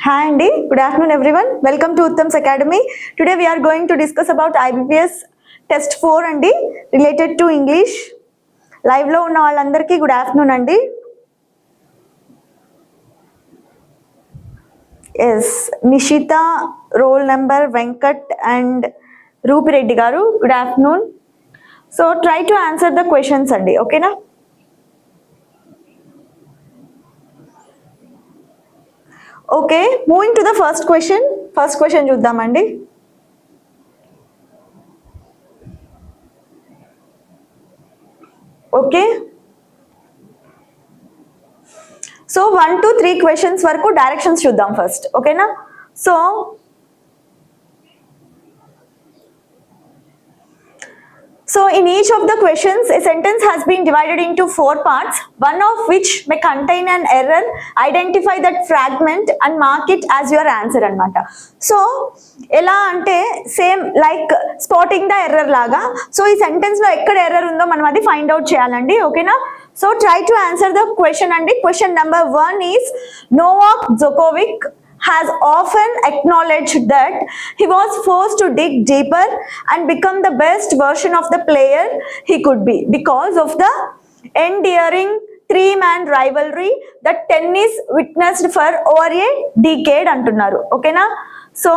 Hi Andy, good afternoon everyone. Welcome to Uttam's Academy. Today we are going to discuss about Ibps test 4 Andy related to English. Live lo unna vallandarki good afternoon Andy. Yes, Nishita, roll number Venkat and Rupi Reddy garu, good afternoon. So try to answer the questions Andy, okay na? Okay, moving to the first question. First question చూద్దాం అండి. Okay. So 1 to 3 questions వరకు directions చూద్దాం first. Okay na? So in each of the questions, a sentence has been divided into 4 parts, one of which may contain an error. Identify that fragment and mark it as your answer anamata. So ela ante same like spotting the error laga. So ee sentence lo ekkada error undo manam adi find out cheyalandi, okay na? So try to answer the question andi. Question number 1 is Novak Djokovic has often acknowledged that he was forced to dig deeper and become the best version of the player he could be because of the enduring 3-man rivalry that tennis witnessed for over a decade antunnaru, okay na? So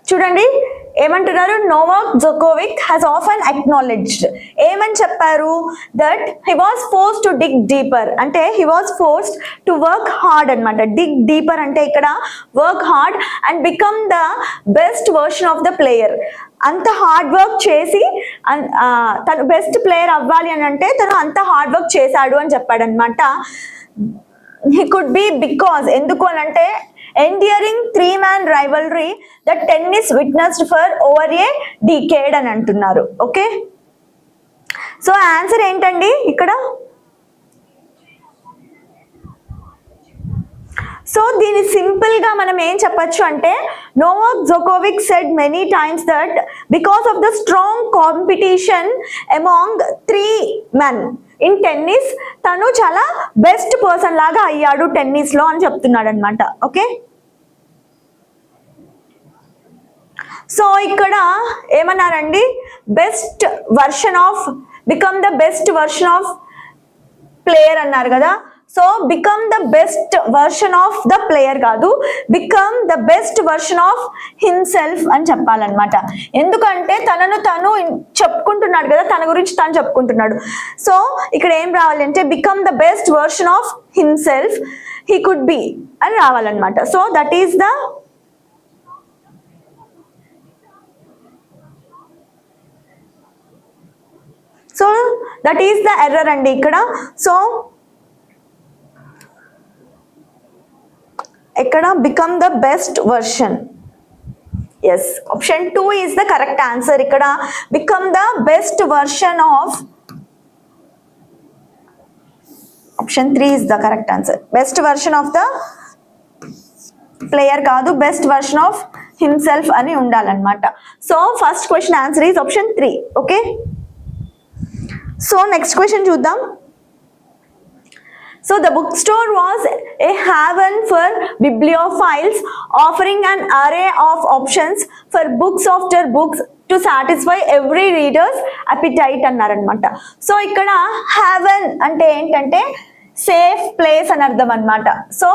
చూడండి ఏమంటున్నారు, Novak Djokovic has often acknowledged, ఏమని చెప్పారు, that he was forced to dig deeper, అంటే he was forced to work hard అనమాట. Dig deeper అంటే ఇక్కడ work hard and become the best version of the player. అంత hard work చేసి తను best player అవ్వాలి అని అంటే తను అంత హార్డ్ వర్క్ చేశాడు అని చెప్పాడు అనమాట. హీ కుడ్ బి బికాజ్ ఎందుకు అని అంటే enduring 3-man rivalry that tennis witnessed for over a decade అని అంటున్నారు. ఓకే, సో ఆన్సర్ ఏంటండి ఇక్కడ? సో దీని సింపుల్ గా మనం ఏం చెప్పచ్చు అంటే, Novak Djokovic said many times that because of the strong competition among 3 men in tennis తను చాలా బెస్ట్ పర్సన్ లాగా అయ్యాడు టెన్నిస్ లో అని చెప్తున్నాడు అనమాట. ఓకే, సో ఇక్కడ ఏమన్నారండి, best version of, become the best version of player అన్నారు కదా. So become the best version of the player కాదు, become the best version of himself అని చెప్పాలన్నమాట. ఎందుకంటే తనను తను చెప్పుకుంటున్నాడు కదా, తన గురించి తను చెప్పుకుంటున్నాడు. సో ఇక్కడ ఏం రావాలంటే become the best version of himself he could be అని రావాలన్నమాట. So that is the error అండి ఇక్కడ. సో ఇక్కడ become the best version, yes, option 2 is the correct answer. ఇక్కడ become the best version of, option 3 is the correct answer. Best version of the player కాదు, best version of himself అని ఉండాలన్నమాట. So first question answer is option 3. Okay, so next question చూద్దాం. So the bookstore was a haven for bibliophiles, offering an array of options for books after books to satisfy every reader's appetite అన్నారనమాట. So ఇక్కడ haven అంటే ఏంటంటే safe place అని అర్థం అనమాట. So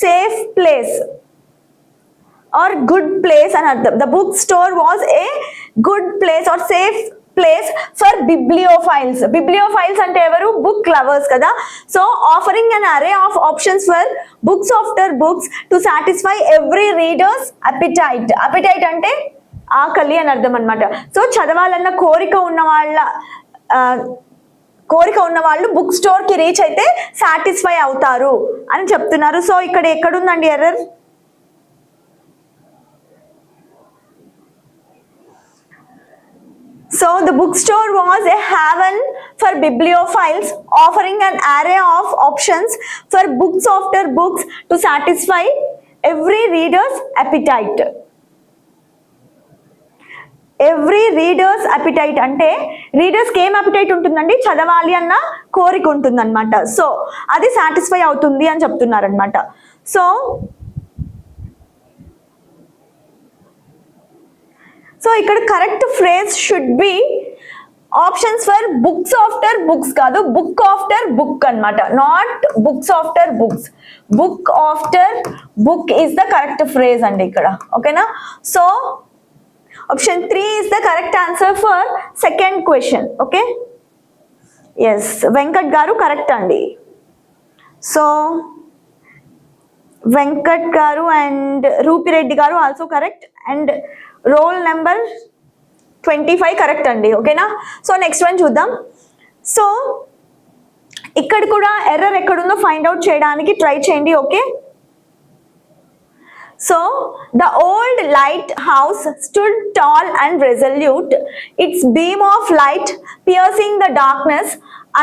safe place or good place అని అర్థం. The book store was a good place or safe place for bibliophiles. Bibliophiles అంటే ఎవరు? బుక్ లవర్స్ కదా. So offering an array of options for books after books to satisfy every reader's appetite. Appetite అంటే ఆకలి అని అర్థం అనమాట. So చదవాలన్న కోరిక ఉన్న వాళ్ళు బుక్ స్టోర్ కి రీచ్ అయితే సాటిస్ఫై అవుతారు అని చెప్తున్నారు. సో ఇక్కడ ఎక్కడుందండి error? So the bookstore was a haven for bibliophiles, offering an array of options for books after books to satisfy every reader's appetite. Every reader's appetite అంటే రీడర్స్కి ఏం appetite ఉంటుందండి, చదవాలి అన్న కోరిక ఉంటుంది అనమాట. సో అది సాటిస్ఫై అవుతుంది అని చెప్తున్నారనమాట. సో ఇక్కడ correct phrase should be options for books after books కాదు, బుక్ ఆఫ్టర్ బుక్ అన్నమాట, not books after books. Book after book is the correct phrase అండి ఇక్కడ. ఓకేనా? So option 3 is the correct answer for second question. Okay, yes, Venkat గారు correct అండి. So Venkat గారు and Rupireddy గారు also correct and roll number 25 correct అండి. ఓకేనా? So next one చూద్దాం. సో ఇక్కడ కూడా ఎర్రర్ ఎక్కడుందో ఫైండ్ అవుట్ చేయడానికి ట్రై చేయండి. Okay, so the old lighthouse stood tall and resolute, its beam of light piercing the darkness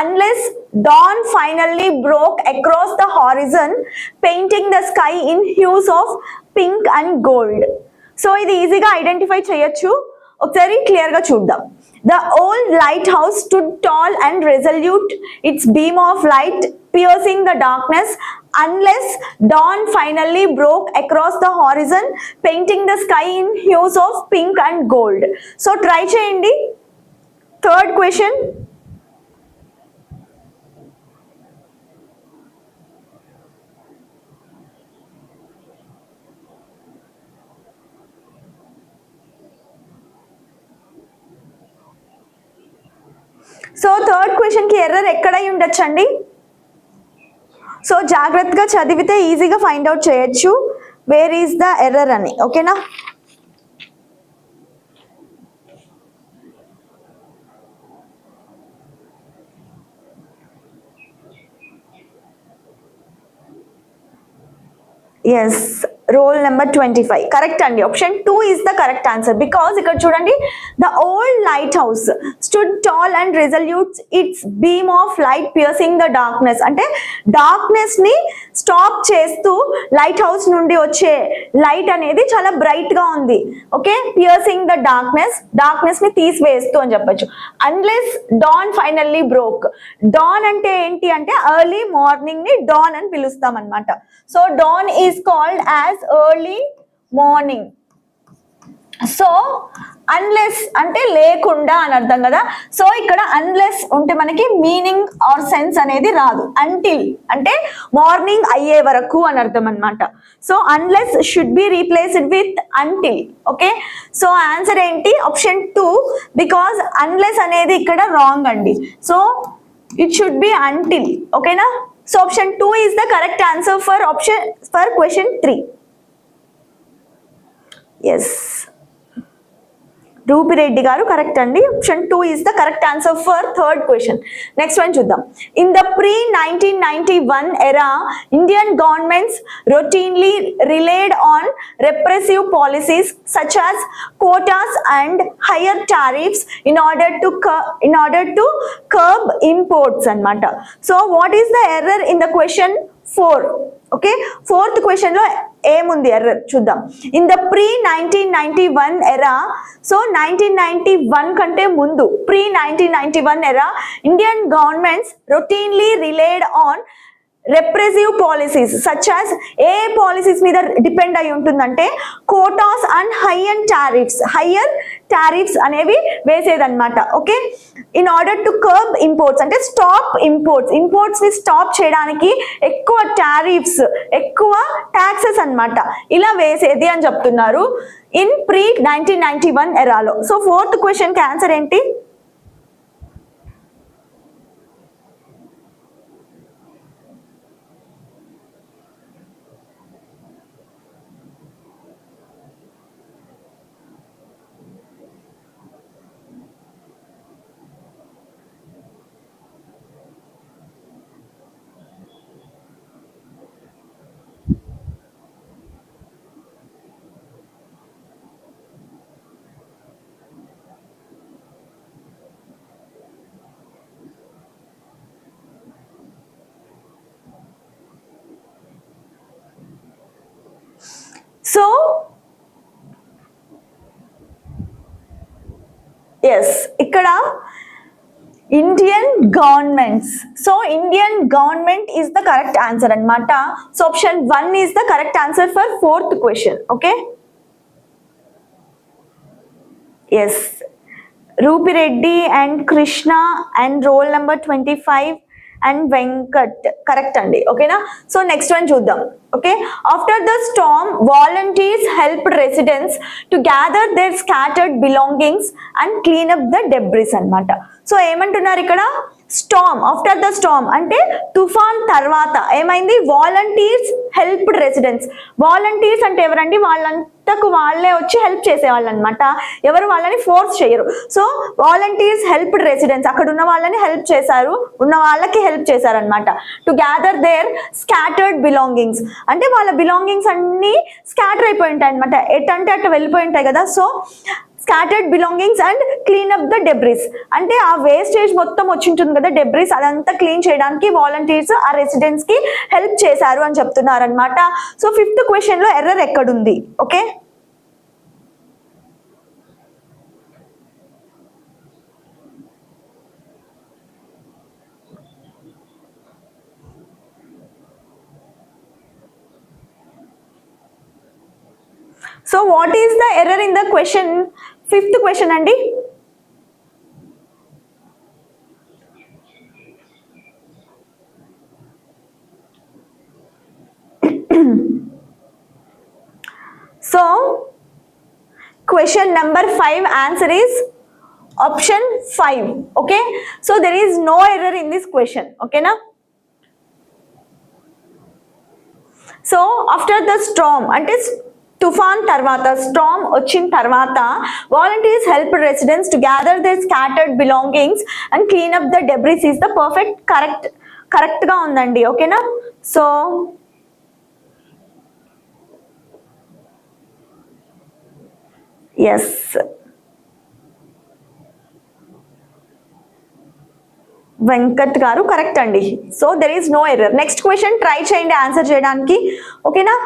unless dawn finally broke across the horizon, painting the sky in hues of pink and gold. So ఇది ఈజీగా identify చేయొచ్చు, ఒకసారి clear గా చూద్దాం. The old lighthouse stood tall and resolute, its beam of light piercing the darkness unless dawn finally broke across the horizon, painting the sky in hues of pink and gold. So try cheyandi. Third question. So third question కి error ఎక్కడై ఉండొచ్చండి? So జాగ్రత్తగా చదివితే ఈజీగా find out చేయొచ్చు where is the error అని. ఓకేనా? Yes, roll number 25 correct అండి. Option 2 is the correct answer because ఇక్కడ చూడండి, the old lighthouse stood tall and resolute, its beam of light piercing the darkness అంటే డార్క్నెస్ ని stop చేస్తూ light house నుండి వచ్చే లైట్ అనేది చాలా బ్రైట్ గా ఉంది. ఓకే, పియర్సింగ్ ద డార్క్నెస్ ని తీసివేస్తూ అని చెప్పొచ్చు. Unless dawn finally broke, dawn అంటే ఏంటి అంటే ఎర్లీ మార్నింగ్ ని డాన్ అని పిలుస్తాం అనమాట. So dawn is called as early morning. So unless అంటే లేకుండా అని అర్థం కదా. సో ఇక్కడ అన్లెస్ ఉంటే మనకి మీనింగ్ ఆర్ సెన్స్ అనేది రాదు. అంటిల్ అంటే మార్నింగ్ అయ్యే వరకు అని అర్థం అనమాట. So unless should be replaced with until. Okay, so answer ఏంటి? ఆప్షన్ 2 బికాస్ అన్లెస్ అనేది ఇక్కడ రాంగ్ అండి. So it should be until. ఓకేనా? So option 2 is the correct answer for question 3. Yes, Rupireddy గారు కరెక్ట్ అండి. Option 2 is the correct answer for third question. Next one చూద్దాం. In the pre-1991 era, Indian governments routinely relied on repressive policies such as quotas and higher tariffs in order to curb imports అన్నమాట. So what is the error in the question 4? Okay, fourth question లో ఏముంది error చూద్దాం. In the pre-1991 ఎరా, so 1991 కంటే ముందు pre-1991 era Indian governments routinely relied on repressive policies such as a policies మీద depend అయి ఉంటుందంటే కోటాస్ అండ్ హయ్యర్ టారిఫ్స్ అనేవి వేసేదన్నమాట. Okay, in order to curb imports అంటే స్టాప్ ఇంపోర్ట్స్ ని స్టాప్ చేయడానికి ఎక్కువ టారిఫ్స్, ఎక్కువ ట్యాక్సెస్ అన్నమాట ఇలా వేసేది అని చెప్తున్నారు ఇన్ pre-1991 ఎరాలో. సో ఫోర్త్ క్వశ్చన్ కి ఆన్సర్ ఏంటి? ఎస్, ఇక్కడ Indian governments. So Indian government is the correct answer అన్నమాట. So option 1 is the correct answer for 4th question. Okay, yes, Rupireddy and Krishna and roll number 25 and Venkat correct అండి. ఓకేనా, so next one చూద్దాం. Okay, after the storm volunteers help residents to gather their scattered belongings and clean up the debris అన్నమాట. So ఏమంటున్నారు ఇక్కడ, Storm, after the Storm అంటే తుఫాన్ తర్వాత ఏమైంది, వాలంటీర్స్ హెల్ప్డ్ రెసిడెంట్స్. వాలంటీర్స్ అంటే ఎవరండి, వాళ్ళంతకు వాళ్ళే వచ్చి హెల్ప్ చేసేవాళ్ళు అనమాట, ఎవరు వాళ్ళని ఫోర్స్ చేయరు. సో వాలంటీర్స్ హెల్ప్డ్ రెసిడెంట్స్, అక్కడ ఉన్న వాళ్ళని హెల్ప్ చేశారు, ఉన్న వాళ్ళకి హెల్ప్ చేశారు అనమాట. To gather their scattered belongings అంటే వాళ్ళ బిలాంగింగ్స్ అన్ని స్కాటర్ అయిపోయి ఉంటాయి అనమాట, ఎటంటే అటు వెళ్ళిపోయి ఉంటాయి కదా. So scattered belongings and clean up the debris అంటే ఆ వేస్టేజ్ మొత్తం వచ్చి ఉంటుంది కదా, డెబ్రిస్, అదంతా క్లీన్ చేయడానికి వాలంటీర్స్ ఆ రెసిడెంట్స్ కి హెల్ప్ చేశారు అని చెప్తున్నారు అనమాట. సో 5th క్వశ్చన్ లో ఎర్రర్ ఎక్కడుంది? Okay, so what is the error in the question? 5th question అండి. So question number 5 answer is option 5. okay, so there is no error in this question. okay na, so after the storm అంటే తుఫాన్ తర్వాత, storm వచ్చిన తర్వాత volunteers help residents to gather their scattered belongings and clean up the debris is the perfect correct గా ఉందండి. ఓకేనా, so yes, Venkat గారు correct అండి. So there is no error. Next question try చేయండి ఆన్సర్ చేయడానికి. ఓకేనా,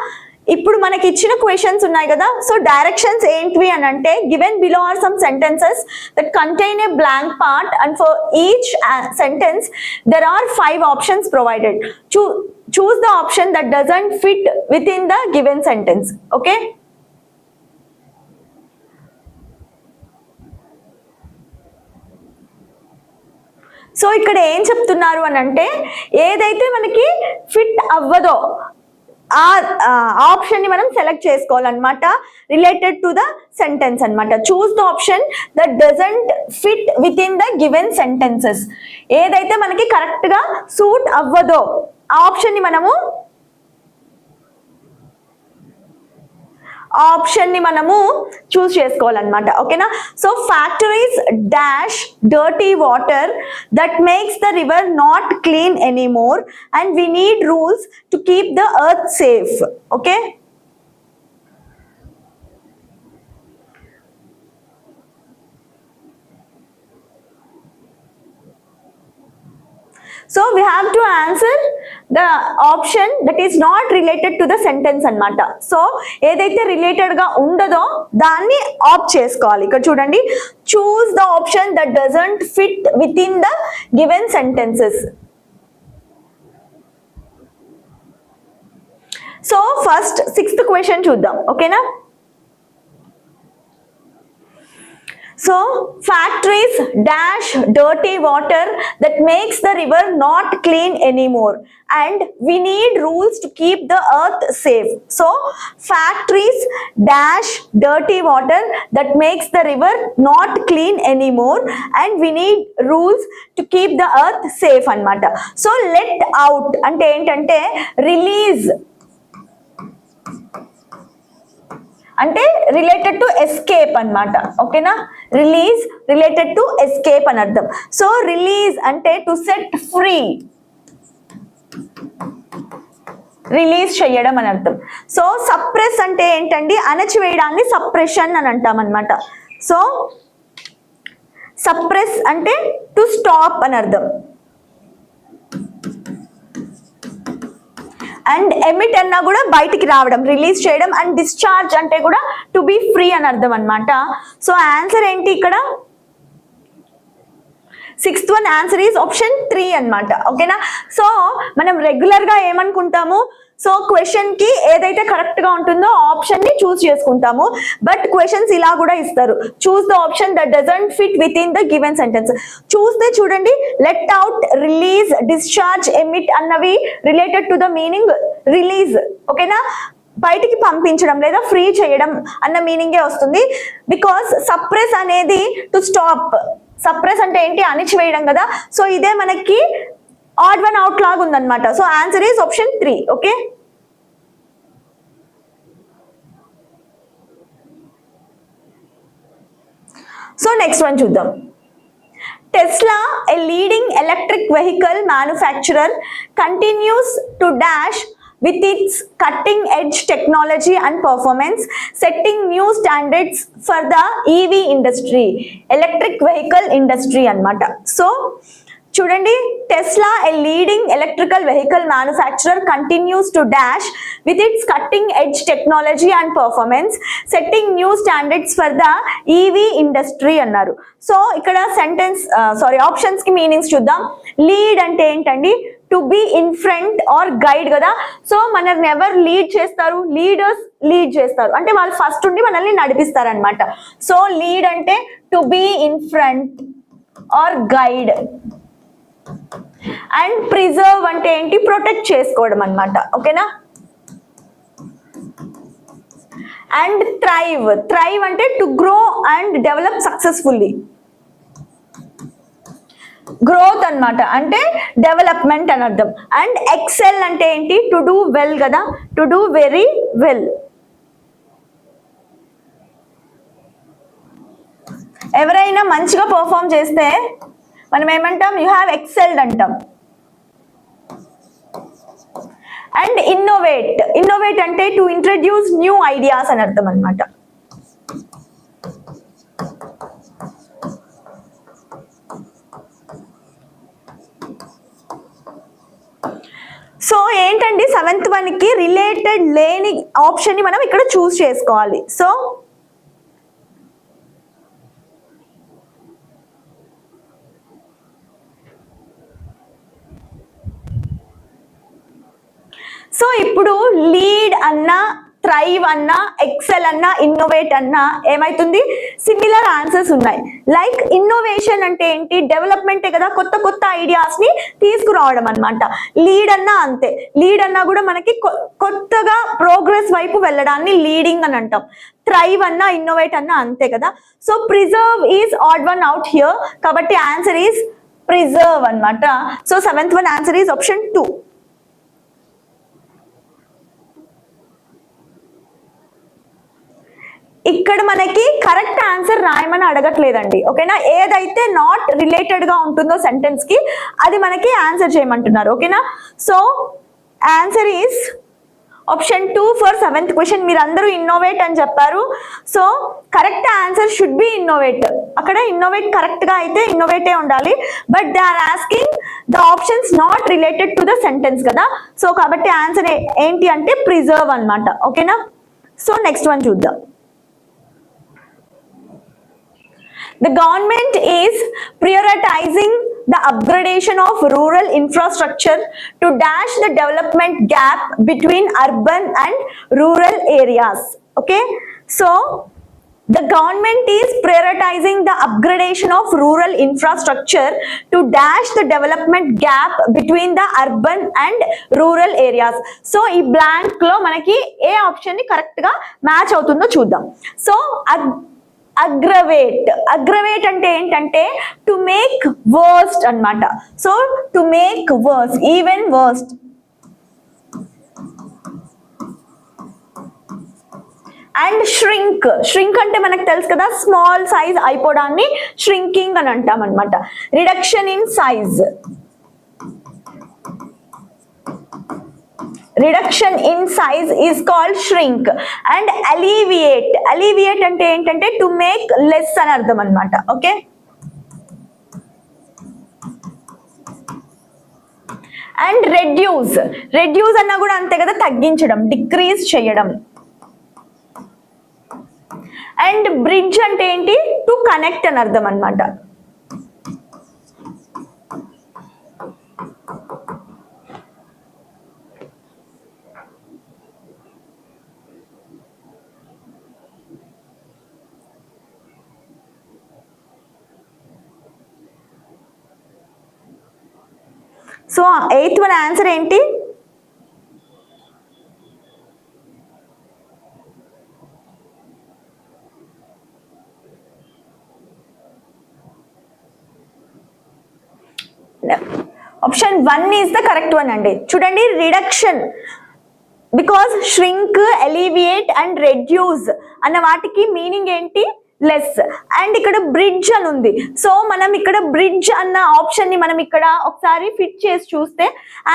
ఇప్పుడు మనకి ఇచ్చిన క్వశ్చన్స్ ఉన్నాయి కదా, సో డైరెక్షన్స్ ఏంటివి అని అంటే given below are some sentences that contain a blank part and for each sentence there are 5 options provided. Choose the option that doesn't fit within the given sentence. okay, so ఇక్కడ ఏం చెప్తున్నారు అని అంటే ఏదైతే మనకి ఫిట్ అవ్వదో ఆ option ని మనం సెలెక్ట్ చేసుకోవాలన్నమాట రిలేటెడ్ టు ద సెంటెన్స్ అన్నమాట. చూస్ the option that doesn't fit with in the given sentences. ఏదైతే మనకి కరెక్ట్ గా సూట్ అవ్వదో ఆ ఆప్షన్ ని మనము చూస్ చేసుకోవాలన్నమాట. ఓకేనా, so factories dash dirty water that makes the river not clean anymore and we need rules to keep the earth safe. Okay, so we have to answer the option that is not related to the sentence అన్నమాట. So ఏదైతే related గా ఉండదో దాన్ని opt చేసుకోవాలి. ఇక్కడ చూడండి, చూస్ the option that doesn't fit with in the given sentences. So first 6th question చూద్దాం. ఓకేనా, so factories dash dirty water that makes the river not clean anymore and we need rules to keep the earth safe. So factories dash dirty water that makes the river not clean anymore and we need rules to keep the earth safe అన్నమాట. So let out అంటే ఏంటంటే release అంటే related to escape అన్నమాట. ఓకేనా, release related to escape అని అర్థం. So release అంటే to set free, release చేయడం అని అర్థం. సో సప్రెస్ అంటే ఏంటండి, అణచివేయడాన్ని సప్రెషన్ అని అంటాం అన్నమాట. సో సప్రెస్ అంటే టు స్టాప్ అని అర్థం. అండ్ ఎమిట్ అన్నా కూడా బయటికి రావడం, రిలీజ్ చేయడం. అండ్ డిశ్చార్జ్ అంటే కూడా టు బి ఫ్రీ అని అర్థం అనమాట. సో ఆన్సర్ ఏంటి ఇక్కడ? Sixth one answer is option 3 అన్నమాట. ఓకేనా? సో మనం రెగ్యులర్ గా ఏమనుకుంటాము, సో క్వశ్చన్ కి ఏదైతే కరెక్ట్ గా ఉంటుందో ఆప్షన్ ని చూస్ చేసుకుంటాము. బట్ క్వశ్చన్స్ ఇలా కూడా ఇస్తారు, choose the option that doesn't fit with in the given sentence. చూస్తే చూడండి, let out, release, discharge, emit అన్నవి related to the meaning release. ఓకేనా? బయటికి పంపించడం లేదా ఫ్రీ చేయడం అన్న మీనింగే వస్తుంది. బికాస్ సప్రెస్ అనేది టు స్టాప్. సప్రెస్ అంటే ఏంటి? అణిచివేయడం కదా. సో ఇదే మనకి ఆడ్ వన్ అవుట్ లాగా ఉందన్నమాట. So answer is option 3. Okay, so next one చూద్దాం. Tesla, a leading electric vehicle manufacturer, continues to dash with its cutting edge technology and performance, setting new standards for the EV industry, electric vehicle industry అన్నమాట. So చూడండి, Tesla, a leading electrical vehicle manufacturer, continues to dash with its cutting edge technology and performance, setting new standards for the EV industry అన్నారు. So ఇక్కడ sentence options కి meanings చూద్దాం. Lead అంటే ఏంటండి? To be in front are guide కదా. So మనల్ని ఎవరు lead చేస్తారు? లీడర్స్ లీడ్ చేస్తారు, అంటే వాళ్ళు ఫస్ట్ ఉండి మనల్ని నడిపిస్తారు అనమాట. సో లీడ్ అంటే to be in front are guide. And preserve అంటే ఏంటి? ప్రొటెక్ట్ చేసుకోవడం అన్నమాట. ఓకేనా? అండ్ థ్రైవ్, థ్రైవ్ అంటే to grow and develop successfully. Growth అన్నమాట, అంటే డెవలప్మెంట్ అని అర్థం. అండ్ ఎక్సెల్ అంటే ఏంటి? టు డూ వెల్ కదా, టు డూ వెరీ వెల్. ఎవరైనా మంచిగా పర్ఫామ్ చేస్తే మనం ఏమంటాం? యూ హ్యావ్ ఎక్సెల్డ్ అంటాం. అండ్ ఇన్నోవేట్, ఇన్నోవేట్ అంటే టు ఇంట్రడ్యూస్ న్యూ ఐడియాస్ అని అర్థం అనమాట. సో ఏంటండి, 7th వన్ కి రిలేటెడ్ లేని ఆప్షన్ ని మనం ఇక్కడ చూస్ చేసుకోవాలి. సో సో ఇప్పుడు లీడ్ అన్నా, థ్రైవ్ అన్నా, ఎక్సెల్ అన్నా, ఇన్నోవేట్ అన్నా ఏమైతుంది? సిమిలర్ ఆన్సర్స్ ఉన్నాయి. లైక్ ఇన్నోవేషన్ అంటే ఏంటి? డెవలప్మెంటే కదా, కొత్త కొత్త ఐడియాస్ ని తీసుకురావడం అన్నమాట. లీడ్ అన్నా అంతే, లీడ్ అన్నా కూడా మనకి కొత్తగా ప్రోగ్రెస్ వైపు వెళ్ళడాన్ని లీడింగ్ అని అంటాం. థ్రైవ్ అన్నా, ఇన్నోవేట్ అన్నా అంతే కదా. So preserve is odd one out here, కాబట్టి ఆన్సర్ ఈజ్ ప్రిజర్వ్ అన్నమాట. So 7th one answer is option 2. ఇక్కడ మనకి కరెక్ట్ ఆన్సర్ రాయమని అడగట్లేదండి. ఓకేనా? ఏదైతే నాట్ రిలేటెడ్ గా ఉంటుందో సెంటెన్స్ కి అది మనకి ఆన్సర్ చేయమంటున్నారు. ఓకేనా? So answer is option 2 for 7th question. మీరు అందరూ ఇన్నోవేట్ అని చెప్పారు. So correct answer should be innovate. అక్కడ ఇన్నోవేట్ కరెక్ట్ గా అయితే ఇన్నోవేటే ఉండాలి. But they are asking the options not related to the sentence కదా. సో కాబట్టి ఆన్సర్ ఏంటి అంటే ప్రిజర్వ్ అన్నమాట. ఓకేనా? సో నెక్స్ట్ వన్ చూద్దాం. The government is prioritizing the upgradation of rural infrastructure to dash the development gap between urban and rural areas. Okay, so the government is prioritizing the upgradation of rural infrastructure to dash the development gap between the urban and rural areas. So ee blank lo manaki ఏ option ని correct గా match అవుతుందో చూద్దాం. So aggravate, aggravate అంటే ఏంటంటే to make worst అన్నమాట. So to make worse, even worst. And shrink, shrink అంటే మనకు తెలుసు కదా, స్మాల్ సైజ్ అయిపోవడాన్ని ష్రింకింగ్ అని అంటాం అనమాట. Reduction in size, reduction in size is called shrink. And alleviate, alleviate అంటే ఏంటంటే to make less అని అర్థం అన్నమాట. ఓకే, అండ్ రెడ్యూస్, రెడ్యూస్ అన్నా కూడా అంతే కదా, తగ్గించడం, డిక్రీజ్ చేయడం. అండ్ బ్రిడ్జ్ అంటే ఏంటి? టు కనెక్ట్ అని అర్థం అన్నమాట. సో 8th వన్ ఆన్సర్ ఏంటి? Option 1 is the correct one అండి. చూడండి, reduction, because shrink, alleviate and reduce అన్న వాటికి మీనింగ్ ఏంటి? లెస్. అండ్ ఇక్కడ బ్రిడ్జ్ అని ఉంది. సో మనం ఇక్కడ బ్రిడ్జ్ అన్న ఆప్షన్ ని మనం ఇక్కడ ఒకసారి ఫిట్ చేసి చూస్తే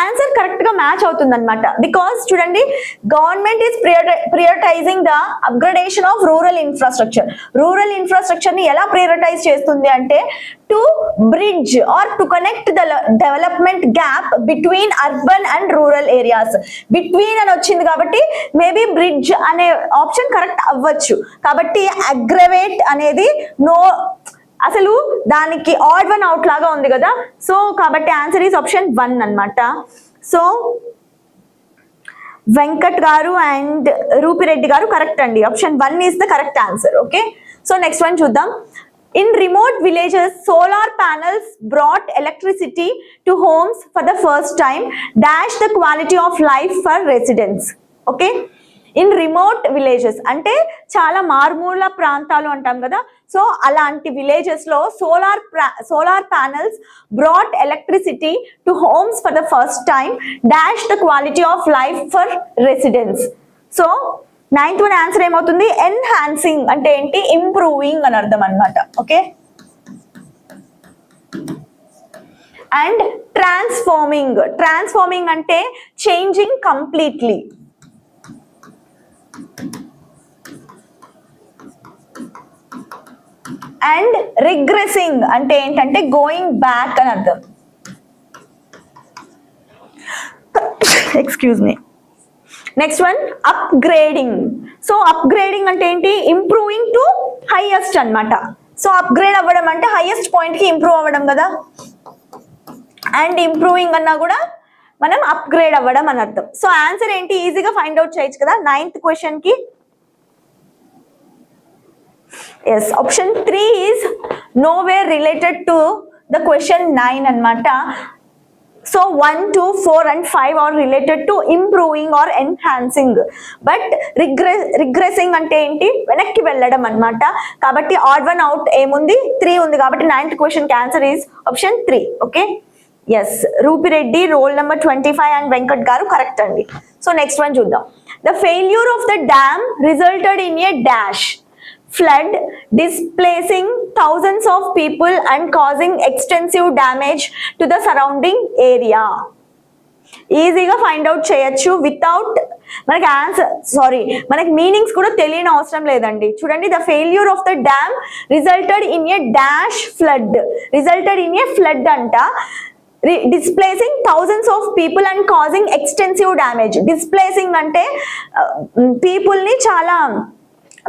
ఆన్సర్ కరెక్ట్ గా మ్యాచ్ అవుతుంది అనమాట. బికాస్ చూడండి, government is prioritising the upgradation of rural infrastructure. Rural infrastructure ని ఎలా ప్రియారిటైజ్ చేస్తుంది అంటే to bridge or to connect the development gap between urban and rural areas. Between అని వచ్చింది కాబట్టి మేబీ బ్రిడ్జ్ అనే ఆప్షన్ కరెక్ట్ అవ్వచ్చు. కాబట్టి అగ్రవేట్ అనేది నో, అసలు దానికి ఆడ్ వన్ అవుట్ లాగా ఉంది కదా. సో కాబట్టి ఆన్సర్ ఈస్ ఆప్షన్ 1 అన్నమాట. సో వెంకట్ గారు అండ్ రూపిరెడ్డి గారు కరెక్ట్ అండి. Option 1 is the correct answer. Okay, so next one చూద్దాం. In remote villages, solar panels brought electricity to homes for the first time, dash the quality of life for residents. Okay, in remote villages అంటే చాలా మారుమూల ప్రాంతాలు అంటాం కదా. So అలాంటి villages లో solar panels brought electricity to homes for the first time, dash the quality of life for residents. So 9th one answer ఏమవుతుంది? Enhancing అంటే ఏంటి? ఇంప్రూవింగ్ అని అర్థం అనమాట. ఓకే, అండ్ ట్రాన్స్ఫార్మింగ్ అంటే చేంజింగ్ కంప్లీట్లీ. అండ్ రిగ్రెసింగ్ అంటే ఏంటంటే గోయింగ్ బ్యాక్ అని అర్థం. Excuse me. Next one upgrading. So upgrading అంటే ఏంటి? ఇంప్రూవింగ్ టు హైయెస్ట్ అన్నమాట. సో అప్గ్రేడ్ అవ్వడం అంటే హైయెస్ట్ పాయింట్ కి ఇంప్రూవ్ అవ్వడం కదా. అండ్ ఇంప్రూవింగ్ అన్నా కూడా మనం అప్గ్రేడ్ అవ్వడం అని అర్థం. సో ఆన్సర్ ఏంటి? ఈజీగా ఫైండ్ అవుట్ చేయొచ్చు కదా 9th క్వశ్చన్ కి. Yes, option 3 is nowhere related to the question 9 అన్నమాట. So 1, 2, 4 and 5 are related to improving or enhancing. But regressing అంటే ఏంటి? వెనక్కి వెళ్ళడం అన్నమాట. కాబట్టి ఆడ్ వన్ అవుట్ ఏముంది? 3 ఉంది. కాబట్టి 9th క్వశ్చన్ కి answer is option 3. Okay, yes, Rupireddy roll number 25 and Venkat గారు కరెక్ట్ అండి. సో నెక్స్ట్ వన్ చూద్దాం. The failure of the dam resulted in a dash flood, displacing thousands of people and causing extensive damage to the surrounding area. ఈజీగా find out చేయొచ్చు without మనకి answer, మనకి meanings కూడా తెలియని అవసరం లేదండి. చూడండి, the failure of the dam resulted in a dash flood. Resulted in a flood అంట. Displacing thousands of people and causing extensive damage. Displacing అంటే పీపుల్ ని చాలా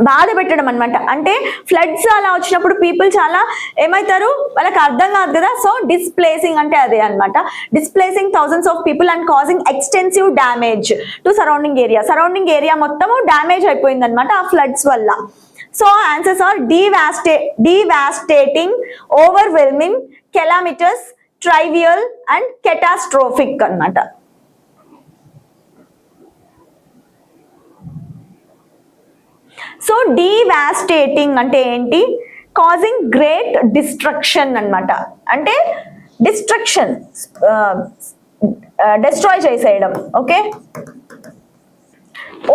బాధ పెట్టడం అనమాట. అంటే ఫ్లడ్స్ అలా వచ్చినప్పుడు పీపుల్ చాలా ఏమవుతారు? వాళ్ళకి అర్థం కాదు కదా. సో డిస్ప్లేసింగ్ అంటే అదే అనమాట. Displacing thousands of people and causing extensive damage to surrounding area. Surrounding area మొత్తము డ్యామేజ్ అయిపోయింది అనమాట ఆ ఫ్లడ్స్ వల్ల. So answers are devastating, overwhelming, calamitous, trivial and catastrophic అన్నమాట. సో డివాస్టేటింగ్ అంటే ఏంటి? కాజింగ్ గ్రేట్ డిస్ట్రక్షన్ అన్నమాట. అంటే డిస్ట్రక్షన్, డిస్ట్రాయ్ చేసేయడం. ఓకే,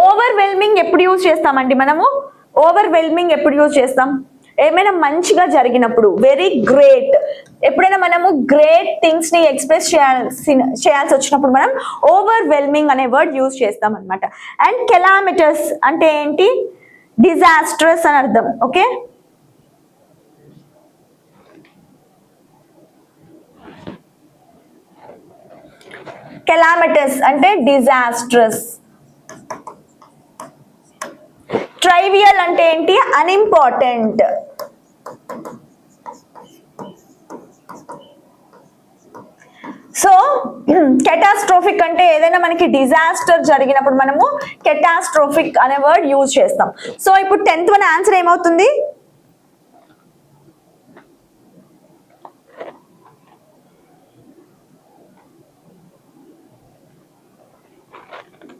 ఓవర్వెల్మింగ్ ఎప్పుడు యూజ్ చేస్తామండి మనము? ఓవర్వెల్మింగ్ ఎప్పుడు యూజ్ చేస్తాం? ఏమైనా మంచిగా జరిగినప్పుడు, వెరీ గ్రేట్. ఎప్పుడైనా మనము గ్రేట్ థింగ్స్ ని ఎక్స్ప్రెస్ చేయాల్సి వచ్చినప్పుడు మనం ఓవర్వెల్మింగ్ అనే వర్డ్ యూజ్ చేస్తాం అనమాట. అండ్ కెలామిటస్ అంటే ఏంటి? డిజాస్ట్రస్ అని అర్థం. ఓకే, కెలామిటస్ అంటే డిజాస్ట్రస్. ట్రైవియల్ అంటే ఏంటి? అన్ఇంపార్టెంట్. సో కెటాస్ట్రోఫిక్ అంటే ఏదైనా మనకి డిజాస్టర్ జరిగినప్పుడు మనము కెటాస్ట్రోఫిక్ అనే వర్డ్ యూజ్ చేస్తాం. సో ఇప్పుడు 10th వన్ ఆన్సర్ ఏమవుతుంది?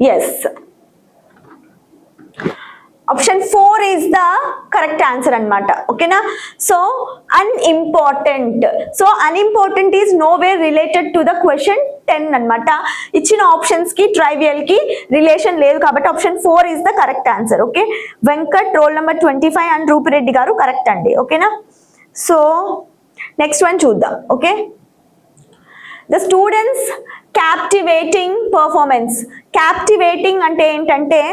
Yes. Option 4 is the correct answer anamata. Okay na? So unimportant. So unimportant is nowhere related to the question 10 anamata. Ichina options ki trivial ki relation ledu kabatti option 4 is the correct answer. Okay. Venkat roll number 25 and Rupi Reddy garu correct andi. Okay na? So next one chuddam. Okay. The students captivating performance. Captivating ante entante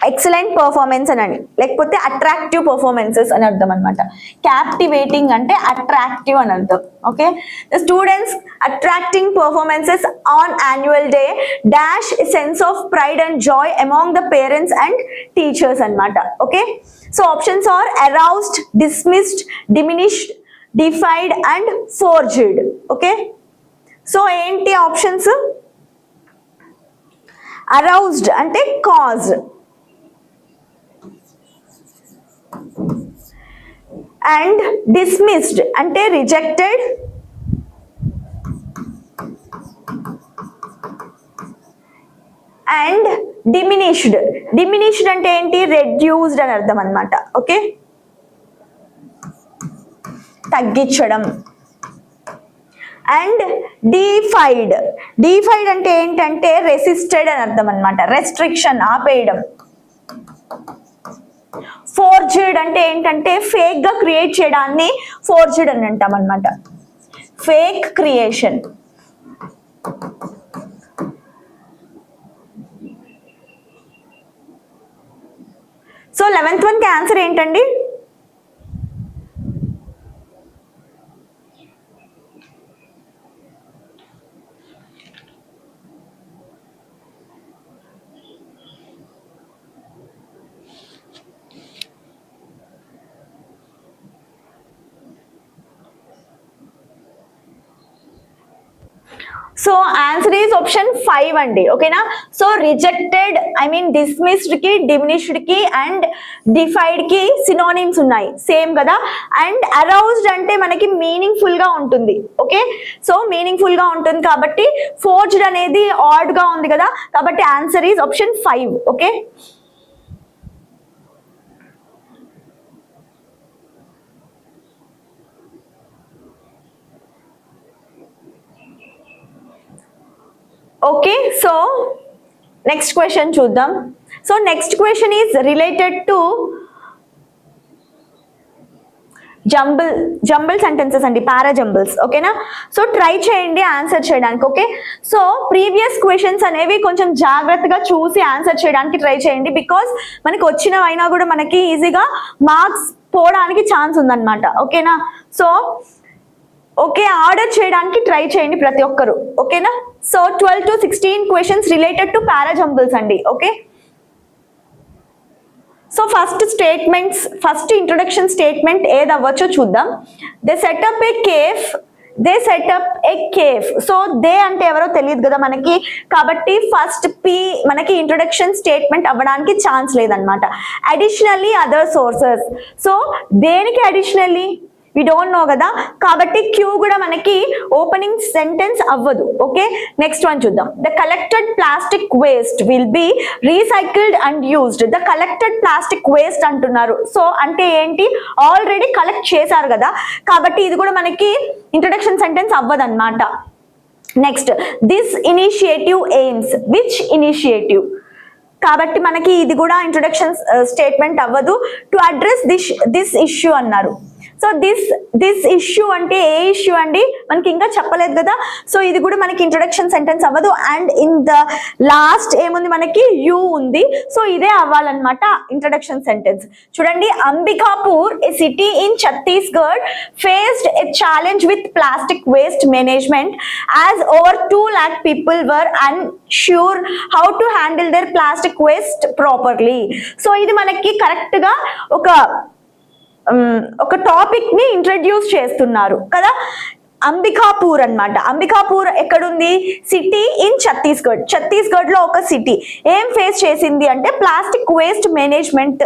excellent performance అని లేకపోతే attractive performances అని అర్థం అనమాట. Captivating అంటే attractive అని అర్థం. Okay, the students attracting performances on annual day dash sense of pride and joy among the parents and teachers అనమాట. Okay, so options are aroused, dismissed, diminished, defied and forged. Okay, so ఏంటి options? Aroused అంటే cause, and dismissed ante rejected, and diminished ante enti reduced అని అర్థం అన్నమాట. Okay, తగ్గించడం. And defied అంటే ఏంటంటే resisted అని అర్థం అన్నమాట, రెస్ట్రిక్షన్, ఆపేయడం. ఫోర్జ్డ్ అంటే ఏంటంటే ఫేక్ గా క్రియేట్ చేయడాన్ని ఫోర్జ్డ్ అని అంటాం అన్నమాట, fake creation. So 11th one కి ఆన్సర్ ఏంటండి? సో ఆన్సర్ ఈజ్ ఆప్షన్ 5 అండి. ఓకేనా? So rejected, I mean dismissed కి, డిమినిష్డ్ కి అండ్ డిఫైడ్ కి సినోనిమ్స్ ఉన్నాయి, సేమ్ కదా. అండ్ అరౌజ్డ్ అంటే మనకి మీనింగ్ఫుల్ గా ఉంటుంది. ఓకే, సో మీనింగ్ఫుల్ గా ఉంటుంది కాబట్టి, ఫోర్జ్డ్ అనేది ఆడ్ గా ఉంది కదా, కాబట్టి answer is option 5. Okay, okay. So next question చూద్దాం. So next question is related to jumble sentences అండి, పారాజంబుల్స్. ఓకేనా? సో ట్రై చేయండి ఆన్సర్ చేయడానికి. ఓకే, సో ప్రీవియస్ క్వశ్చన్స్ అనేవి కొంచెం జాగ్రత్తగా చూసి ఆన్సర్ చేయడానికి ట్రై చేయండి, బికాస్ మనకి వచ్చినవైనా కూడా మనకి ఈజీగా మార్క్స్ పోవడానికి ఛాన్స్ ఉందన్నమాట. ఓకేనా? సో ఓకే, ఆర్డర్ చేయడానికి ట్రై చేయండి ప్రతి ఒక్కరు. ఓకేనా? So 12 to 16 questions related to parajumbles అండి. Okay, so first statements, first introduction statement ఏది అవ్వచ్చో చూద్దాం. They setup a cafe, they setup a cafe. So they అంటే ఎవరో తెలియదు కదా మనకి, కాబట్టి ఫస్ట్ పి మనకి ఇంట్రొడక్షన్ స్టేట్మెంట్ అవ్వడానికి ఛాన్స్ లేదనమాట. Additionally other sources. సో దేనికి అడిషనల్లీ వి డోంట్ నో కదా, కాబట్టి క్యూ కూడా మనకి ఓపెనింగ్ సెంటెన్స్ అవ్వదు. ఓకే, నెక్స్ట్ వన్ చూద్దాం. The collected plastic waste will be recycled and used. The collected plastic waste అంటున్నారు. సో అంటే ఏంటి? ఆల్రెడీ కలెక్ట్ చేశారు కదా, కాబట్టి ఇది కూడా మనకి ఇంట్రొడక్షన్ సెంటెన్స్ అవ్వదు అనమాట. Next, this initiative AIIMS, which initiative, కాబట్టి మనకి ఇది కూడా ఇంట్రొడక్షన్ స్టేట్మెంట్ అవ్వదు. టు అడ్రస్ దిస్ ఇష్యూ అన్నారు. సో దిస్ ఇష్యూ అంటే ఏ ఇష్యూ అండి? మనకి ఇంకా చెప్పలేదు కదా, సో ఇది కూడా మనకి ఇంట్రొడక్షన్ సెంటెన్స్ అవ్వదు. అండ్ ఇన్ ద లాస్ట్ ఏముంది మనకి? యూ ఉంది. సో ఇదే అవ్వాలన్నమాట ఇంట్రొడక్షన్ సెంటెన్స్. చూడండి, Ambikapur, a city in Chhattisgarh, faced a challenge with plastic waste management as over 2 lakh people were unsure how to handle their plastic waste properly. So ఇది మనకి correct గా ఒక టాపిక్ ని ఇంట్రడ్యూస్ చేస్తున్నారు కదా. అంబికాపూర్ అన్నమాట. అంబికాపూర్ ఎక్కడుంది? City in Chhattisgarh. ఛత్తీస్గఢ్ లో ఒక సిటీ ఏం ఫేస్ చేసింది అంటే ప్లాస్టిక్ వేస్ట్ మేనేజ్మెంట్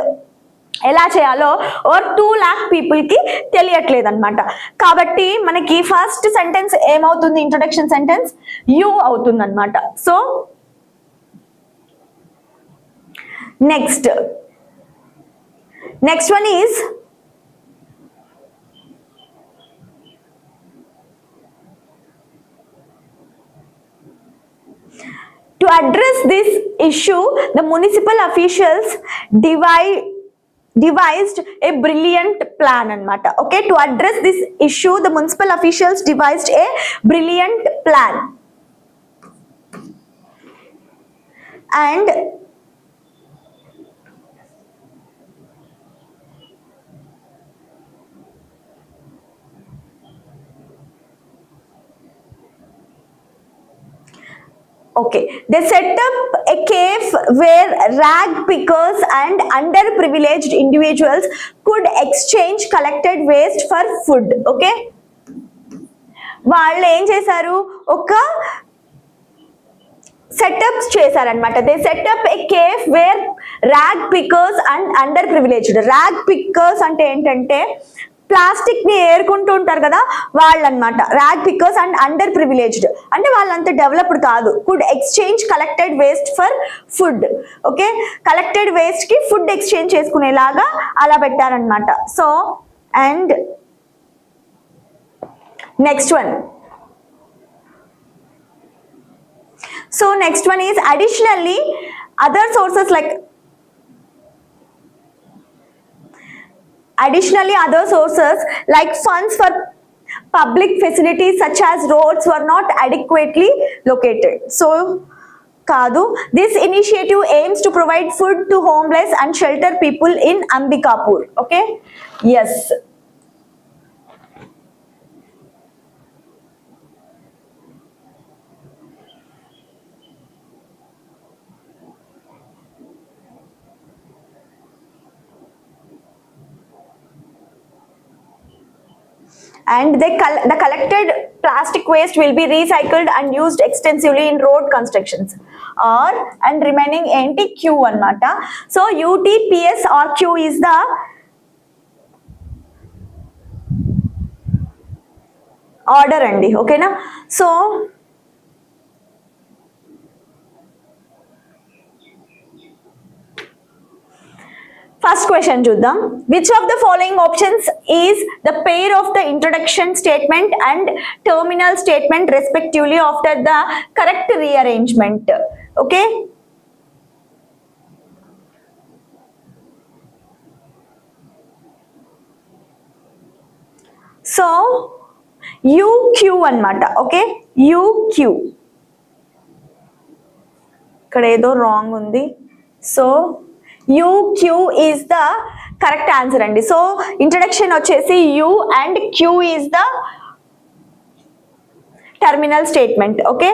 ఎలా చేయాలో ఓర్ 2 lakh పీపుల్ కి తెలియట్లేదు అనమాట. కాబట్టి మనకి ఫస్ట్ సెంటెన్స్ ఏమవుతుంది? ఇంట్రొడక్షన్ సెంటెన్స్ యూ అవుతుంది అనమాట. So Next one is to address this issue, the municipal officials devised a brilliant plan anamata. Okay, to address this issue, the municipal officials devised a brilliant plan. And okay, they set up a cave where rag pickers and underprivileged individuals could exchange collected waste for food. Okay, వాళ్ళు ఏం చేశారు, ఒక setups చేశారనమాట. They setup a cafe where rag pickers and underprivileged. Rag pickers అంటే ఏంటంటే plastic ని ఏరుకుంటూ ఉంటారు కదా వాళ్ళు అనమాట. Rag pickers and underprivileged అంటే వాళ్ళంత డెవలప్డ్ కాదు. Could exchange collected waste for food. Okay, collected waste కి ఫుడ్ ఎక్స్చేంజ్ చేసుకునేలాగా అలా పెట్టారనమాట. So and next one is additionally other sources like funds for public facilities such as roads were not adequately located. So Kadu, this initiative aims to provide food to homeless and shelter people in Ambikapur. Okay, yes. And the collected plastic waste will be recycled and used extensively in road constructions and remaining enti Q anamata. So UTPS or Q is the order andi. Okay na, so first question చూద్దాం. Which of the following options is the pair of the introduction statement and terminal statement respectively after the correct rearrangement? Okay, so UQ అన్నమాట. Okay, UQ ఇక్కడ ఏదో wrong ఉంది. So UQ is the correct answer అండి. So introduction వచ్చేసి U and Q is the terminal statement. Okay,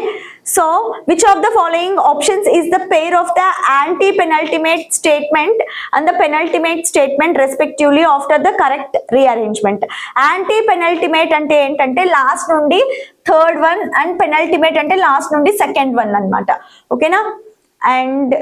so which of the following options is the pair of the anti-penultimate statement and the penultimate statement respectively after the correct rearrangement? Anti-penultimate అంటే ఏంటంటే last నుండి third one and penultimate అంటే last నుండి second one అన్నమాట. ఓకేనా, and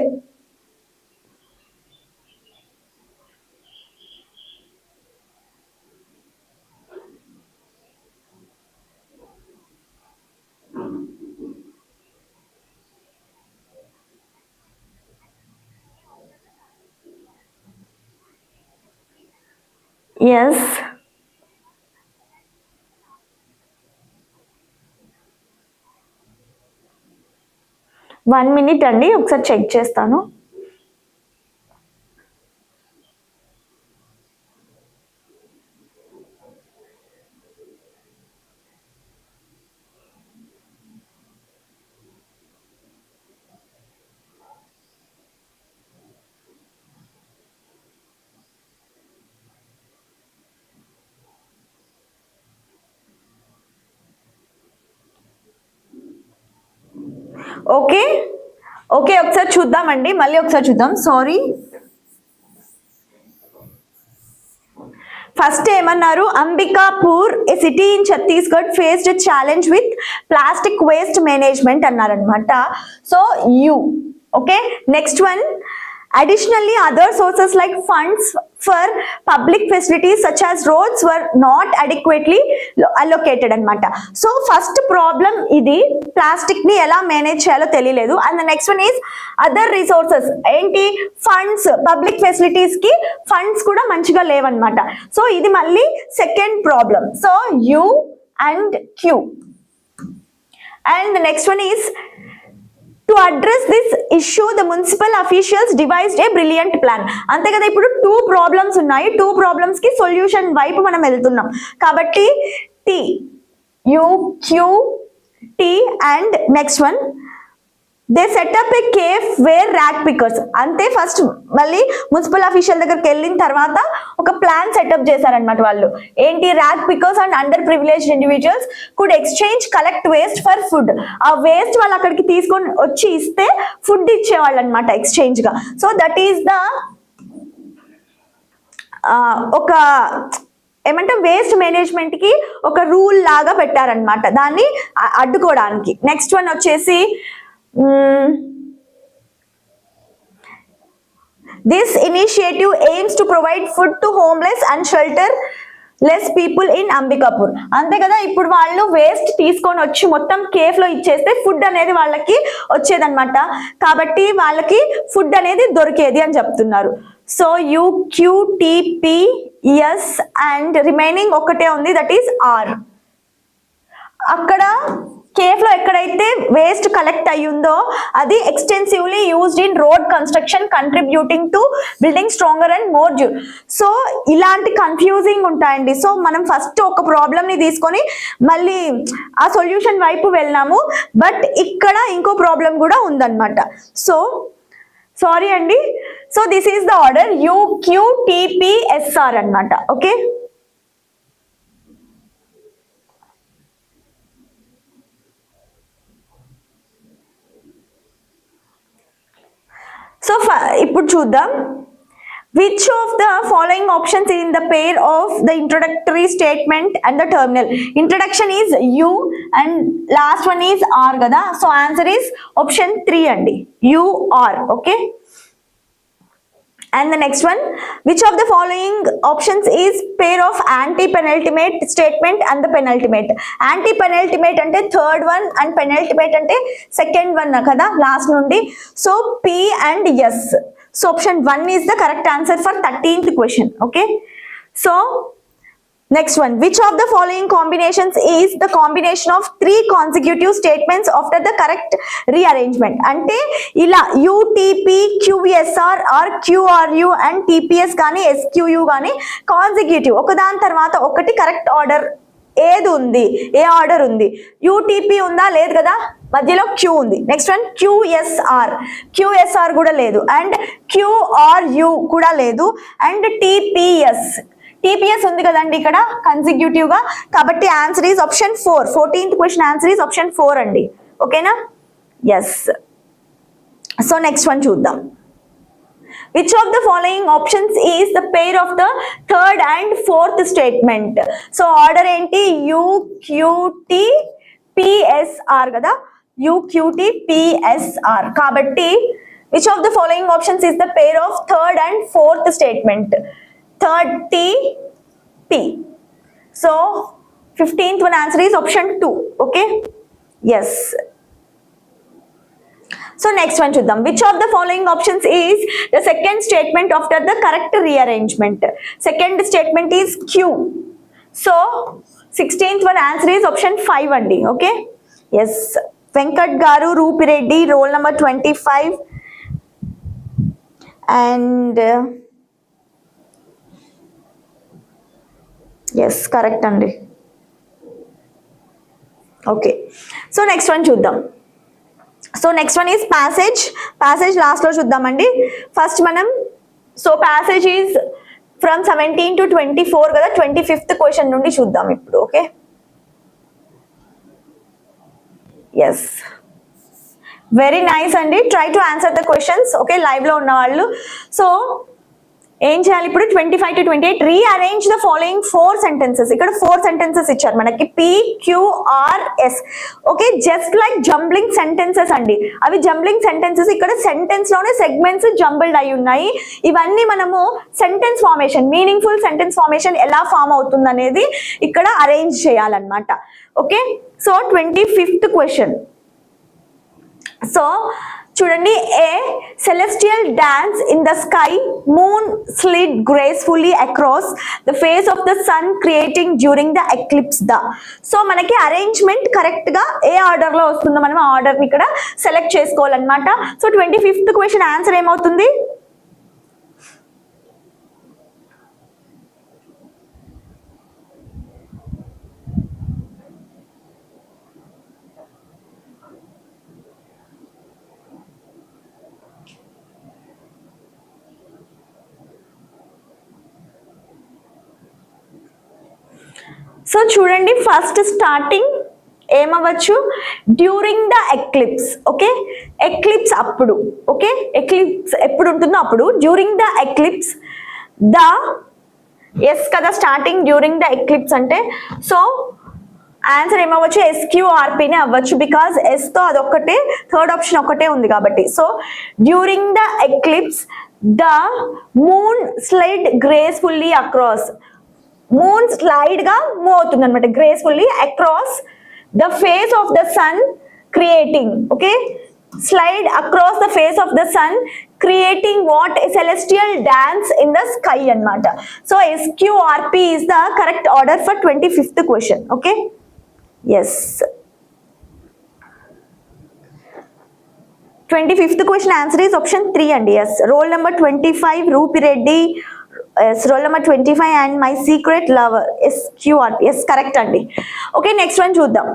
yes, 1 minute అండి, ఒకసారి check చేస్తాను. ఓకే ఓకే, ఒకసారి చూద్దామండి, మళ్ళీ ఒకసారి చూద్దాం. సారీ, ఫస్ట్ ఏమన్నారు, Ambikapur a city in Chhattisgarh faced challenge with plastic waste management అన్నారనమాట. So you. Okay, next one, Additionally, other sources like funds for public facilities such as roads were not adequately allocated anamata. So first problem idi, plastic ni ela manage cheyalo teliyaledu. And the next one is other resources, enti funds, public facilities ki funds kuda manchiga levu anamata. So idi malli second problem. So U and Q. And the next one is, to address this issue, the municipal officials devised a brilliant plan. అంతే కదా, ఇప్పుడు 2 problems ఉన్నాయి, 2 problems కి solution వైపు మనం వెళ్తున్నాం కాబట్టి T, U, Q, T and next one, they set up a cave where rat pickers. అంతే ఫస్ట్ మళ్ళీ మున్సిపల్ అఫీషియల్ దగ్గరికి వెళ్ళిన తర్వాత ఒక ప్లాన్ సెటప్ చేశారనమాట వాళ్ళు. ఏంటి, rat pickers and under privileged individuals could exchange collect waste for food. ఆ వేస్ట్ వాళ్ళు అక్కడికి తీసుకొని వచ్చి ఇస్తే ఫుడ్ ఇచ్చేవాళ్ళు అనమాట ఎక్స్చేంజ్ గా. సో దట్ ఈస్ ద ఒక ఏమంటే వేస్ట్ మేనేజ్మెంట్ కి ఒక రూల్ లాగా పెట్టారనమాట దాన్ని అడ్డుకోవడానికి. నెక్స్ట్ వన్ వచ్చేసి, this initiative aims to provide food to homeless and shelterless people in Ambikapur. అంతే కదా, ఇప్పుడు వాళ్ళు వేస్ట్ తీసుకొని వచ్చి మొత్తం కేఫ్ లో ఇచ్చేస్తే ఫుడ్ అనేది వాళ్ళకి వచ్చేదన్నమాట, కాబట్టి వాళ్ళకి ఫుడ్ అనేది దొరికేది అని చెప్తున్నారు. సో UQTPS అండ్ రిమైనింగ్ ఒకటే ఉంది, దట్ ఈస్ R. అక్కడ కేఫ్ లో ఎక్కడైతే వేస్ట్ కలెక్ట్ అయ్యిందో అది extensively used in road construction contributing to building stronger and more డ్యూర్. So ఇలాంటి కన్ఫ్యూజింగ్ ఉంటాయండి. సో మనం ఫస్ట్ ఒక ప్రాబ్లమ్ ని తీసుకొని మళ్ళీ ఆ సొల్యూషన్ వైపు వెళ్ళాము, బట్ ఇక్కడ ఇంకో ప్రాబ్లం కూడా ఉందన్నమాట. సో సారీ అండి. So this is the order UQTPSR అన్నమాట. ఓకే, సో ఇప్పుడు చూద్దాం, which of the following options is in the pair of the introductory statement and the terminal? Introduction is U and last one is R కదా. So answer is option 3 అండి, UR. Okay, and the next one, which of the following options is pair of anti-penultimate statement and the penultimate? Anti-penultimate అంటే third one and penultimate అంటే second one కదా last నుండి. So P and S. So option 1 is the correct answer for 13th question. Okay, so next one, which of the following combinations is the combination of 3 consecutive statements after the correct rearrangement? అంటే ఇలా UTP, QSR or QRU and TPS కానీ SQU కానీ consecutive ఒకదాని తర్వాత ఒకటి correct order ఏది ఉంది, ఏ order ఉంది? UTP ఉందా? లేదు కదా, మధ్యలో Q ఉంది. నెక్స్ట్ వన్ QSR కూడా లేదు, అండ్ QRU కూడా లేదు, అండ్ TPS ఉంది కదండి ఇక్కడ కన్సిక్యూటివ్ గా, కాబట్టి answer is option 4. 14th question answer is option 4 అండి. ఓకేనా? ఎస్. సో నెక్స్ట్ వన్ చూద్దాం. Which of the following options is the pair of the third and fourth statement? So order ఏంటి? UQTPSR కదా, UQTPSR కాబట్టి which of the following options is the pair of third and fourth statement? Third T. So 15th one answer is option 2. Okay, yes. So next one చూద్దాం. Which of the following options is the second statement after the correct rearrangement? Second statement is Q. So 16th one answer is option 5 అండి. Okay, yes. Venkat garu, Rupireddy, roll number 25 and yes, correct అండి. Okay, so next one చూద్దాం. So next one is passage last లో చూద్దామండి. First మనం, so passage is from 17 to 24 కదా, 25th question నుండి చూద్దాం ఇప్పుడు. ఓకే, ఎస్, వెరీ నైస్ అండి. Try to answer the questions. Okay, live లో ఉన్న వాళ్ళు. సో ఏం చేయాలి ఇప్పుడు 25 to 28 rearrange the following 4 sentences. ఇక్కడ 4 సెంటెన్సెస్ ఇచ్చారు మనకి PQRS. Okay, just like jumbling sentences అండి, అవి జంబ్లింగ్ సెంటెన్సెస్. ఇక్కడ సెంటెన్స్ లోనే సెగ్మెంట్స్ జంబుల్డ్ అయి ఉన్నాయి. ఇవన్నీ మనము sentence formation, meaningful sentence formation ఎలా ఫామ్ అవుతుంది అనేది ఇక్కడ అరేంజ్ చేయాలన్నమాట. Okay, so 25th question. So చూడండి, ఏ celestial dance in the sky, moon slid gracefully across the face of the sun creating during the eclipse the. So మనకి arrangement correct గా ఏ order లో వస్తుందో మనం ఆ ఆర్డర్ ని ఇక్కడ సెలెక్ట్ చేసుకోవాలన్నమాట. సో 25th క్వశ్చన్ ఆన్సర్ ఏమవుతుంది? సో చూడండి, ఫస్ట్ స్టార్టింగ్ ఏమవచ్చు, during the eclipse. Okay, eclipse అప్పుడు. ఓకే, ఎక్లిప్స్ ఎప్పుడు ఉంటుందో అప్పుడు. During the eclipse the, S కదా స్టార్టింగ్ డ్యూరింగ్ ద ఎక్లిప్స్ అంటే. సో ఆన్సర్ ఏమవ్వచ్చు, SQRPనే అవ్వచ్చు, బికాస్ ఎస్ తో అదొక్కటే, థర్డ్ ఆప్షన్ ఒకటే ఉంది కాబట్టి. So during the eclipse the moon slide gracefully across. Moon slide గా మూవ్ అవుతుంది అనమాట, gracefully across the face of the sun creating. Okay, slide across the face of the sun creating what, celestial dance in the sky అన్నమాట. So SQRP is the correct order for 25th question. Okay, yes, 25th question answer is option 3 అండి. yes, roll number 25 Rupi Reddy, yes, roll number 25 and my secret lover, SQRP. yes, correct అండి. Okay, next one చూద్దాం.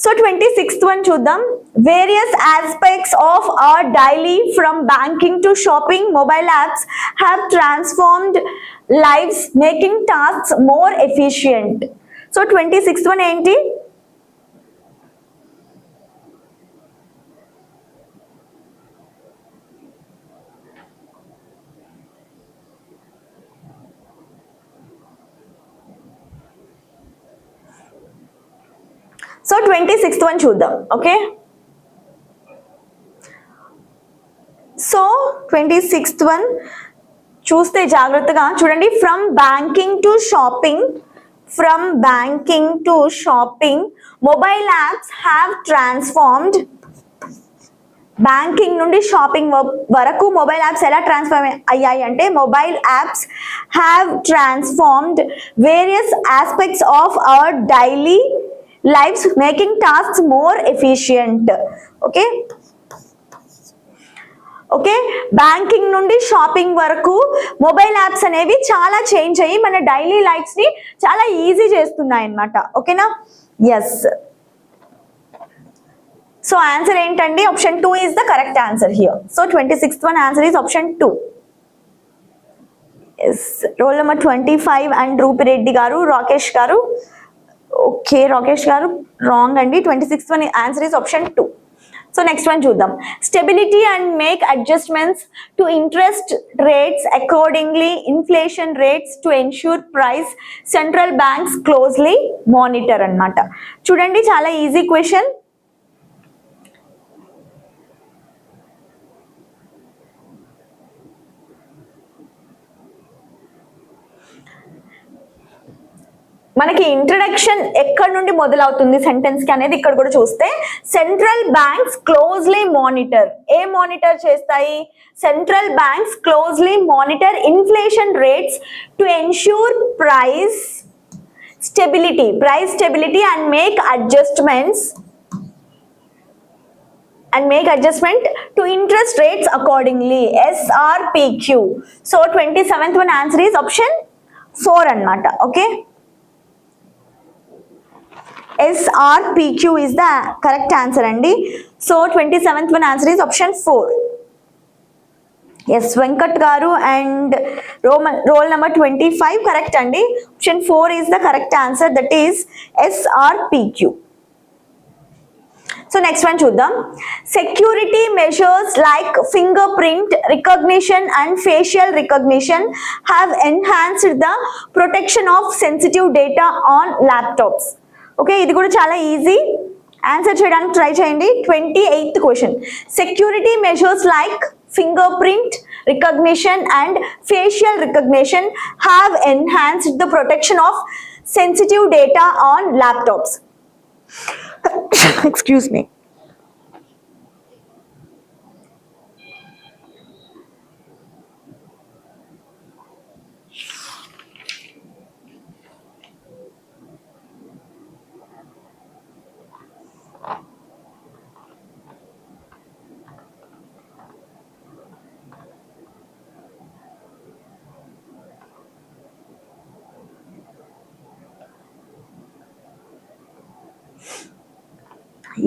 So 26th one చూద్దాం. Various aspects of our daily from banking to shopping mobile apps have transformed lives making tasks more efficient. So 26th one ఏంటి? So 26th one చూద్దాం. Okay, so 26th one చూస్తే జాగ్రత్తగా చూడండి. From banking to shopping, from banking to shopping mobile apps have transformed. Banking నుండి shopping వరకు mobile apps ఎలా transform అయ్యాయి అంటే, mobile apps have transformed various aspects of our daily lives making tasks more efficient. Okay, okay, banking నుండి shopping వరకు mobile apps అనేవి చాలా change అయ్యి మన డైలీ లైఫ్స్ ని చాలా ఈజీ చేస్తున్నాయి అన్నమాట. ఓకేనా, ఎస్. సో ఆన్సర్ ఏంటండి? Option 2 is the correct answer here. So 26th one answer is option 2. yes, roll number 25 and Rupi Reddy garu, Rakesh garu. Okay, Rakesh garu wrong అండి. 26th one answer is option 2. So next one చూద్దాం. Stability and make adjustments to interest rates accordingly inflation rates to ensure price central banks closely monitor అన్నమాట. చూడండి, చాలా easy question. మనకి introduction ఎక్కడ నుండి మొదలవుతుంది sentence కి అనేది ఇక్కడ కూడా చూస్తే, సెంట్రల్ బ్యాంక్స్ క్లోజ్లీ మానిటర్. ఏ మానిటర్ చేస్తాయి? Central banks closely monitor inflation rates to ensure price stability and make adjustments to interest rates accordingly, SRPQ. So 27th one answer is option 4 అన్నమాట. Okay, SRPQ is the correct answer అండి. So 27th one answer is option 4. yes, Venkat గారు and roll number 25 correct అండి. option 4 is the correct answer, that is SRPQ. So so next one చూద్దాం. Security measures like fingerprint recognition and facial recognition have enhanced the protection of sensitive data on laptops. Okay, ఇది కూడా చాలా easy, answer చేయడానికి try చేయండి. 28th question. Security measures like fingerprint recognition and facial recognition have enhanced the protection of sensitive data on laptops. Excuse me.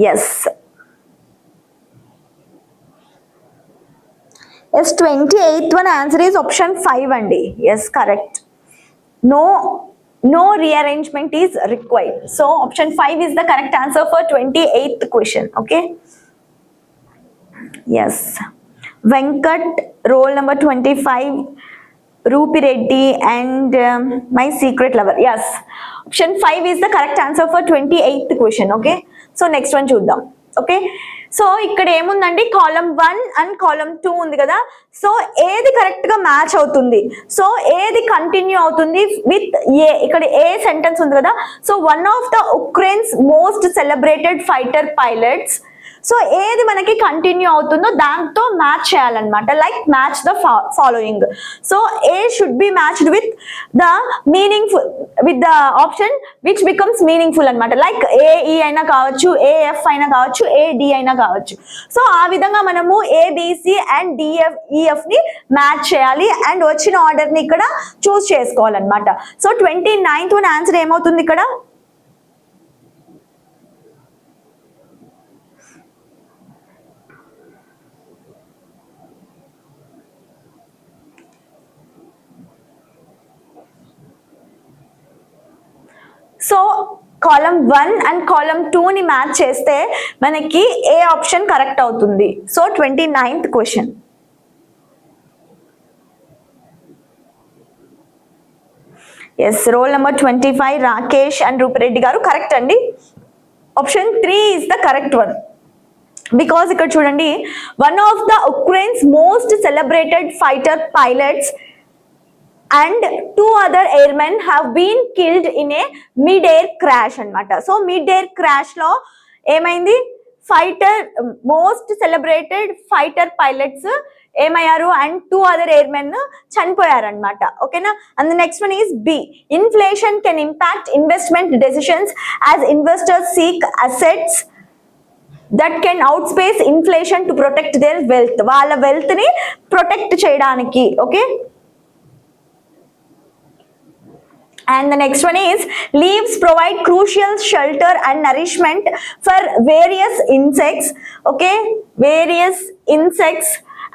Yes. Yes, 28th one answer is option 5 andi. Yes, correct. No rearrangement is required. So option 5 is the correct answer for 28th question. Okay. Yes. Venkat, roll number 25. Rupi Reddy and my secret lover. Yes, option 5 is the correct answer for 28th question. Okay, so next one చూద్దాం. Okay, so ఇక్కడ ఏముందండి, column 1 and column 2 ఉంది కదా. So ఏది correct గా match అవుతుంది, so ఏది continue అవుతుంది విత్ ఏ, ఇక్కడ ఏ సెంటెన్స్ ఉంది కదా. So one of the Ukraine's most celebrated fighter pilots, so ఏది మనకి కంటిన్యూ అవుతుందో దాంతో మ్యాచ్ చేయాలన్నమాట. Like match the following. So A should be matched with the meaningful, with the option which becomes meaningful అనమాట. Like AE అయినా కావచ్చు, AF అయినా కావచ్చు, ఏడి అయినా కావచ్చు. సో ఆ విధంగా మనము ఏబిసి అండ్ డిఎఫ్ ని మ్యాచ్ చేయాలి అండ్ వచ్చిన ఆర్డర్ ని ఇక్కడ చూస్ చేసుకోవాలన్నమాట. సో 29th వన్ ఆన్సర్ ఏమవుతుంది ఇక్కడ? సో కాలమ్ 1 అండ్ కాలమ్ 2 ని మ్యాచ్ చేస్తే మనకి ఏ ఆప్షన్ కరెక్ట్ అవుతుంది. So 29th question. Yes, roll number 25 Rakesh and Rupireddy గారు కరెక్ట్ అండి. Option 3 is the correct one. Because ఇక్కడ చూడండి, one of the Ukraine's most celebrated fighter pilots and 2 other airmen have been killed in a mid-air crash అన్నమాట. So mid-air crash లో ఏమైంది, fighter most celebrated fighter pilots ఏమయ్యారు and 2 other airmen చనిపోయారన్నమాట. ఓకేనా. And next one is B. Inflation can impact investment decisions as investors seek assets that can outspace inflation to protect their wealth. వాళ్ళ wealth ని protect చేయడానికి. Okay. And the next one is leaves provide crucial shelter and nourishment for various insects. Okay, various insects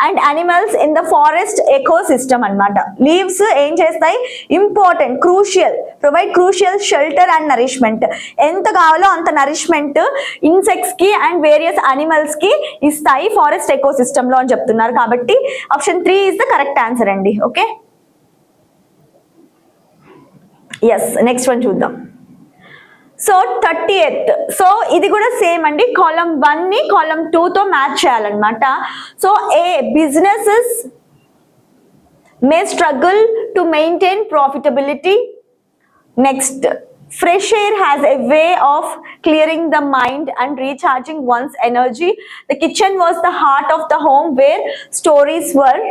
and animals in the forest ecosystem అన్నమాట. Leaves ఏం చేస్తాయి, important, crucial, provide crucial shelter and nourishment. ఎంత కావాలో అంత nourishment insects కి and various animals కి ఇస్తాయి forest ecosystem లో అని చెప్తున్నారు. కాబట్టి option 3 is the correct answer అండి. ఓకే. ఎస్, నెక్స్ట్ వన్ చూద్దాం. So 30th. సో ఇది కూడా సేమ్ అండి, కాలమ్ 1 ని కాలమ్ 2 తో మ్యాచ్ చేయాలన్నమాట. So A businesses May struggle to maintain profitability. Next, fresh air has a way of clearing the mind and recharging one's energy. The kitchen was the heart of the home where stories were.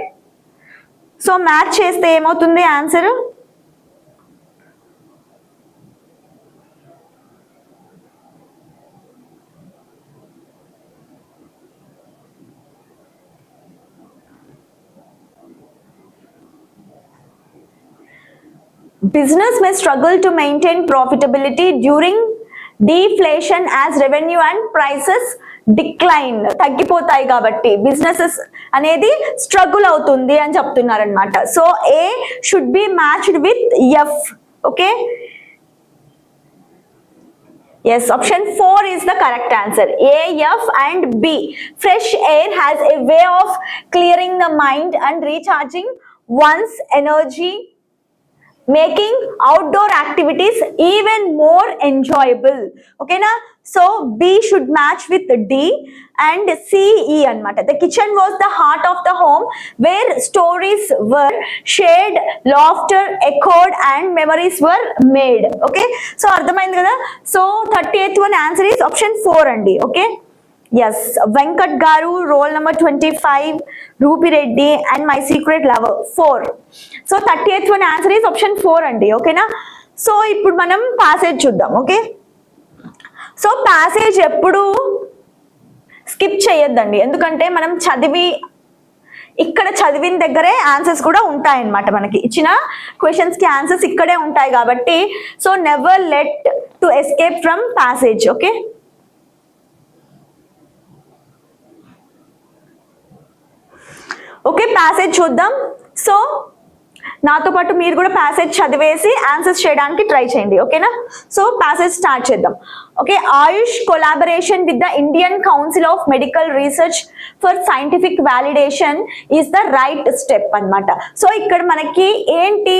So match చేస్తే ఏమవుతుంది answer? Business may struggle to maintain profitability during deflation as revenue and prices decline. తగ్గిపోతాయి కాబట్టి businesses అనేది struggle అవుతుంది అని చెప్తున్నారు అనమాట. So A should be matched with F. Okay. Yes, option 4 is the correct answer. A, F and B. Fresh air has a way of clearing the mind and recharging one's energy, making outdoor activities even more enjoyable. Okay na? So B should match with D and C, E anamata. The kitchen was the heart of the home where stories were shared, laughter echoed and memories were made. Okay, so ardhamaindi kada. So 38th one answer is option 4 andi. Okay, yes, Venkat Garu, roll number 25, Rupi Reddy and my secret lover, 4. So 38th one answer is option 4 andi. Okay na? So ఇప్పుడు మనం passage చూద్దాం. Okay, so passage ఎప్పుడు skip చేయొద్దండి, ఎందుకంటే మనం ఇక్కడ చదివిన దగ్గరే ఆన్సర్స్ కూడా ఉంటాయన్నమాట. మనకి ఇచ్చిన క్వశ్చన్స్ కి ఆన్సర్స్ ఇక్కడే ఉంటాయి కాబట్టి, so never led to escape from passage. Okay, okay passage చూద్దాం. సో నాతో పాటు మీరు కూడా ప్యాసేజ్ చదివేసి ఆన్సర్స్ చేయడానికి ట్రై చేయండి. ఓకేనా? సో ప్యాసేజ్ స్టార్ట్ చేద్దాం. Okay, Ayush collaboration with the Indian Council of Medical Research for scientific validation is the right step అన్నమాట. సో ఇక్కడ మనకి ఏంటి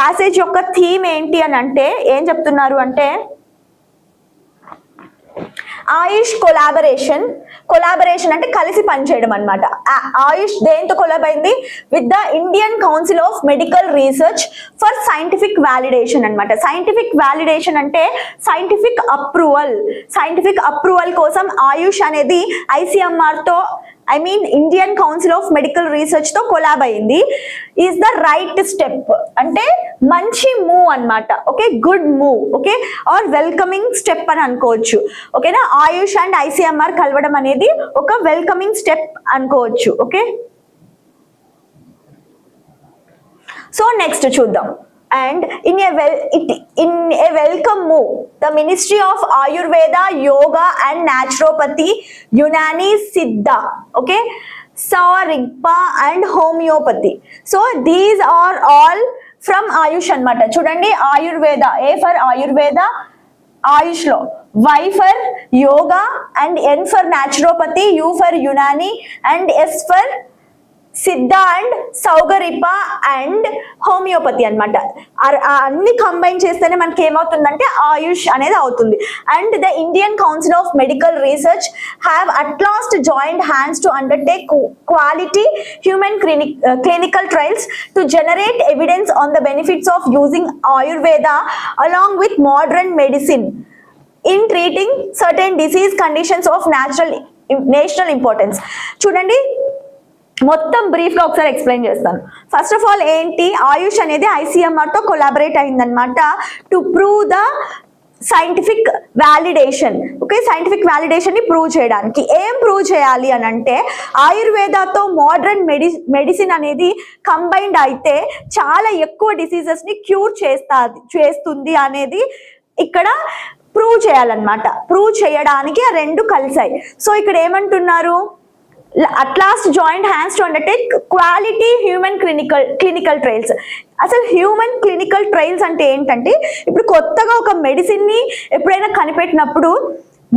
ప్యాసేజ్ యొక్క థీమ్ ఏంటి అని అంటే ఏం చెప్తున్నారు అంటే, ఆయుష్ కొలాబరేషన్ అంటే కలిసి పనిచేయడం అనమాట. ఆయుష్ దేంతో కొలాబ్ అయింది? With the Indian Council of Medical Research for scientific validation అనమాట. సైంటిఫిక్ వ్యాలిడేషన్ అంటే సైంటిఫిక్ అప్రూవల్ కోసం ఆయుష్ అనేది ICMR తో Indian Council of Medical Research తో కొలాబ్ అయింది. ఈజ్ ద రైట్ స్టెప్ అంటే మంచి మూవ్ అన్నమాట. Okay, good move. Okay, are welcoming step అని అనుకోవచ్చు. ఓకేనా? ఆయుష్ అండ్ ICMR కలవడం అనేది ఒక వెల్కమింగ్ స్టెప్ అనుకోవచ్చు. ఓకే, సో నెక్స్ట్ చూద్దాం. And in a welcome move, the Ministry of Ayurveda, Yoga and Naturopathy, Unani, Siddha, okay, Sawarigpa and Homeopathy. So these are all from Ayush anamata. Chudandi, Ayurveda, A for Ayurveda, Ayush lo, Y for Yoga and N for Naturopathy, U for Unani and S for సిద్ధ and సౌగరిప and homeopathy అనమాట. అన్ని combine చేస్తేనే మనకి ఏమవుతుందంటే ఆయుష్ అనేది అవుతుంది. And the Indian Council of Medical research have at last joint hands to undertake quality human clinical trials to generate evidence on the benefits of using Ayurveda along with modern medicine in treating certain disease conditions of national importance. చూడండి, మొత్తం brief గా ఒకసారి explain చేస్తాను. First of all ఏంటి, ఆయుష్ అనేది ICMR తో collaborate అయిందనమాట to prove the scientific validation. Okay, scientific validation ని ప్రూవ్ చేయడానికి ఏం ప్రూవ్ చేయాలి అని అంటే, ఆయుర్వేదాతో మోడర్న్ మెడిసిన్ అనేది కంబైన్డ్ అయితే చాలా ఎక్కువ డిసీజెస్ ని క్యూర్ చేస్తుంది అనేది ఇక్కడ ప్రూవ్ చేయాలన్నమాట. ప్రూవ్ చేయడానికి ఆ రెండు కలిసాయి. సో ఇక్కడ ఏమంటున్నారు, at last joined hands to undertake quality human clinical trials. అసలు హ్యూమన్ క్లినికల్ ట్రయల్స్ అంటే ఏంటంటే, ఇప్పుడు కొత్తగా ఒక మెడిసిన్ ని ఎప్పుడైనా కనిపెట్టినప్పుడు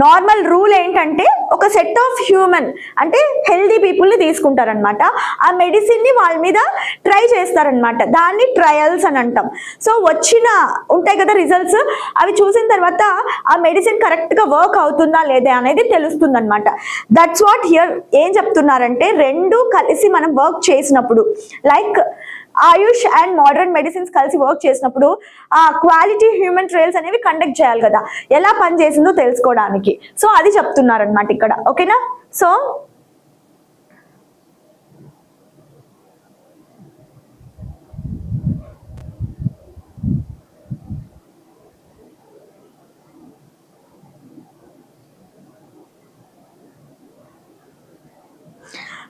నార్మల్ రూల్ ఏంటంటే ఒక సెట్ ఆఫ్ హ్యూమన్ అంటే హెల్దీ పీపుల్ ని తీసుకుంటారనమాట. ఆ మెడిసిన్ ని వాళ్ళ మీద ట్రై చేస్తారనమాట. దాన్ని ట్రయల్స్ అని అంటాం. సో వచ్చిన ఉంటాయి కదా రిజల్ట్స్, అవి చూసిన తర్వాత ఆ మెడిసిన్ కరెక్ట్ గా వర్క్ అవుతుందా లేదా అనేది తెలుస్తుంది అనమాట. దట్స్ వాట్ హియర్ ఏం చెప్తున్నారంటే, రెండు కలిసి మనం వర్క్ చేసినప్పుడు, like Ayush and modern medicines కలిసి వర్క్ చేసినప్పుడు ఆ క్వాలిటీ హ్యూమన్ ట్రయల్స్ అనేవి కండక్ట్ చేయాలి కదా, ఎలా పనిచేసిందో తెలుసుకోవడానికి. సో అది చెప్తున్నారనమాట ఇక్కడ. ఓకేనా? సో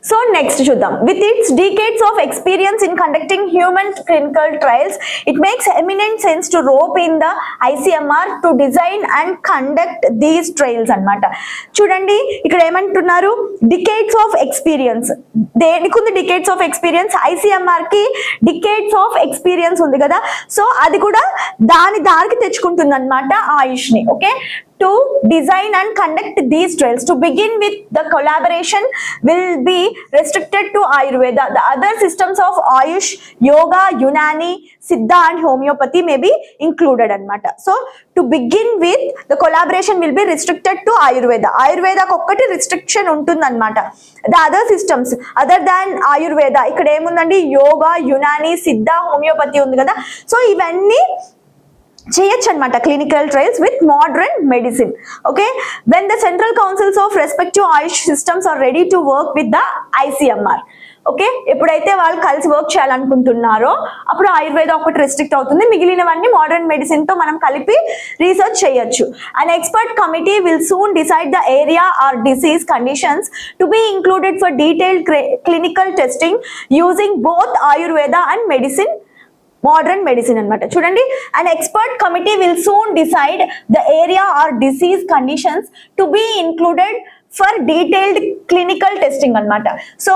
సో నెక్స్ట్ చూద్దాం. With its decades of experience in conducting human clinical trials, it makes eminent sense to rope in the ICMR to design and conduct these trials అన్నమాట. చూడండి ఇక్కడ ఏమంటున్నారు, decades of experience. దేనికి ఉంది decades of experience? ICMR కి decades of experience ఉంది కదా, so అది కూడా దానికి తెచ్చుకుంటుంది అన్నమాట ఆయుష్ ని. Okay, to design and conduct these trials. To begin with, the collaboration will be restricted to Ayurveda. The other systems of Ayush, Yoga, Unani, Siddha and Homeopathy may be included anamata. So to begin with, the collaboration will be restricted to Ayurveda. Ayurveda kokkati restriction untundi anamata. The other systems other than Ayurveda, ikkada emundandi, Yoga, Unani, Siddha, Homeopathy undi kada, so ivanni చేయొచ్చు అనమాట clinical trials with modern medicine. Okay, when the central councils of respective AYUSH systems are ready to work with the ICMR. Okay, ఎప్పుడైతే వాళ్ళు కలిసి work చేయాలనుకుంటున్నారో అప్పుడు ఆయుర్వేద ఒకటి restrict అవుతుంది, మిగిలినవన్నీ మోడర్న్ మెడిసిన్ తో మనం కలిపి రీసెర్చ్ చేయొచ్చు. An expert committee will soon decide the area or disease conditions to be included for detailed clinical testing using both Ayurveda and modern medicine అనమాట. చూడండి, an expert committee will soon decide the area or disease conditions to be included for detailed clinical testing అనమాట. So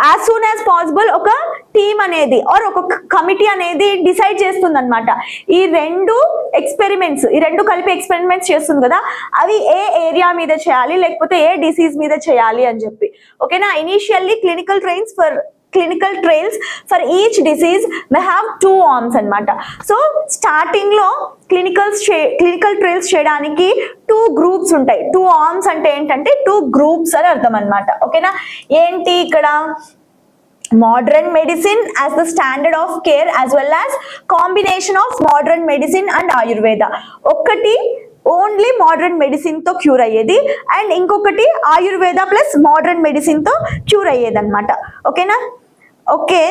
as soon as possible ఒక team అనేది are ఒక committee అనేది decide చేస్తుంది అనమాట. ఈ రెండు కలిపి ఎక్స్పెరిమెంట్స్ చేస్తుంది కదా, అవి ఏ ఏరియా మీద చేయాలి లేకపోతే ఏ డిసీజ్ మీద చేయాలి అని చెప్పి. ఓకేనా, initially clinical trials for each disease may have 2 arms అన్నమాట. సో స్టార్టింగ్ లో క్లినికల్ ట్రయల్స్ చేయడానికి 2 groups ఉంటాయి. 2 arms అంటే ఏంటంటే 2 groups అని అర్థం అన్నమాట. ఓకేనా, ఏంటి ఇక్కడ modern medicine as the standard of care as well as combination of modern medicine and Ayurveda. ఒకటి ఓన్లీ మోడర్న్ మెడిసిన్ తో క్యూర్ అయ్యేది అండ్ ఇంకొకటి ఆయుర్వేద ప్లస్ మోడర్న్ మెడిసిన్ తో క్యూర్ అయ్యేది అనమాట. ఓకేనా, okay.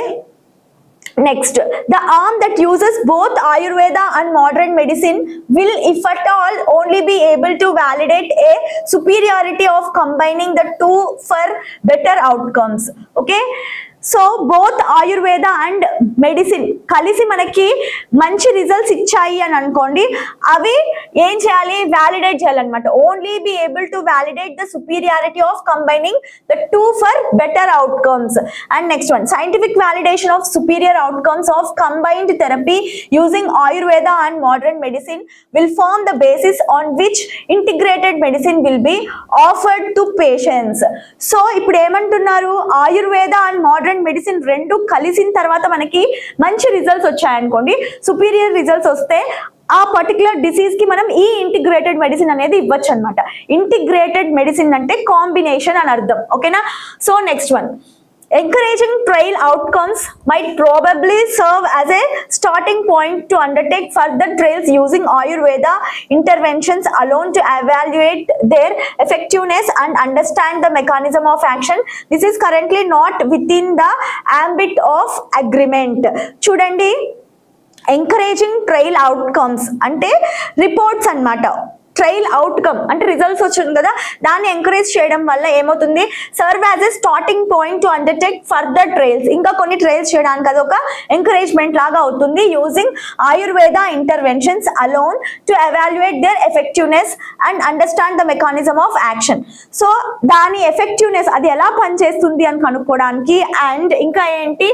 Next, the arm that uses both Ayurveda and modern medicine will, if at all, only be able to validate a superiority of combining the two for better outcomes. Okay, so both Ayurveda and medicine కలిసి మనకి మంచి results ఇచ్చాయి అని అనుకోండి, అవి ఏం చేయాలి, validate చేయాలన్నమాట. Only be able to validate the superiority of combining the 2 for better outcomes. And next one, scientific validation of superior outcomes of combined therapy using Ayurveda and modern medicine will form the basis on which integrated medicine will be offered to patients. So ఇప్పుడు ఏమంటున్నారు, Ayurveda and modern medicine రెండు కలిసిన తర్వాత మనకి మంచి results వచ్చాయనుకోండి, superior results వస్తే ఆ particular disease కి మనం ఈ ఇంటిగ్రేటెడ్ మెడిసిన్ అనేది ఇవ్వచ్చు అనమాట. ఇంటిగ్రేటెడ్ మెడిసిన్ అంటే కాంబినేషన్ అని అర్థం. ఓకేనా, so next one, encouraging trial outcomes might probably serve as a starting point to undertake further trials using Ayurveda interventions alone to evaluate their effectiveness and understand the mechanism of action. This is currently not within the ambit of agreement. Chudandi, encouraging trial outcomes ante reports annamata. Trial outcome అంటే results వచ్చింది కదా, దాన్ని encourage చేయడం వల్ల ఏమవుతుంది, serve as a starting point to undertake further trials. ఇంకా కొన్ని trials చేయడానికి అది ఒక ఎంకరేజ్మెంట్ లాగా అవుతుంది. Using Ayurveda interventions alone to evaluate their effectiveness and understand the mechanism of action. So దాని ఎఫెక్టివ్నెస్ అది ఎలా పనిచేస్తుంది అని కనుక్కోవడానికి, అండ్ ఇంకా ఏంటి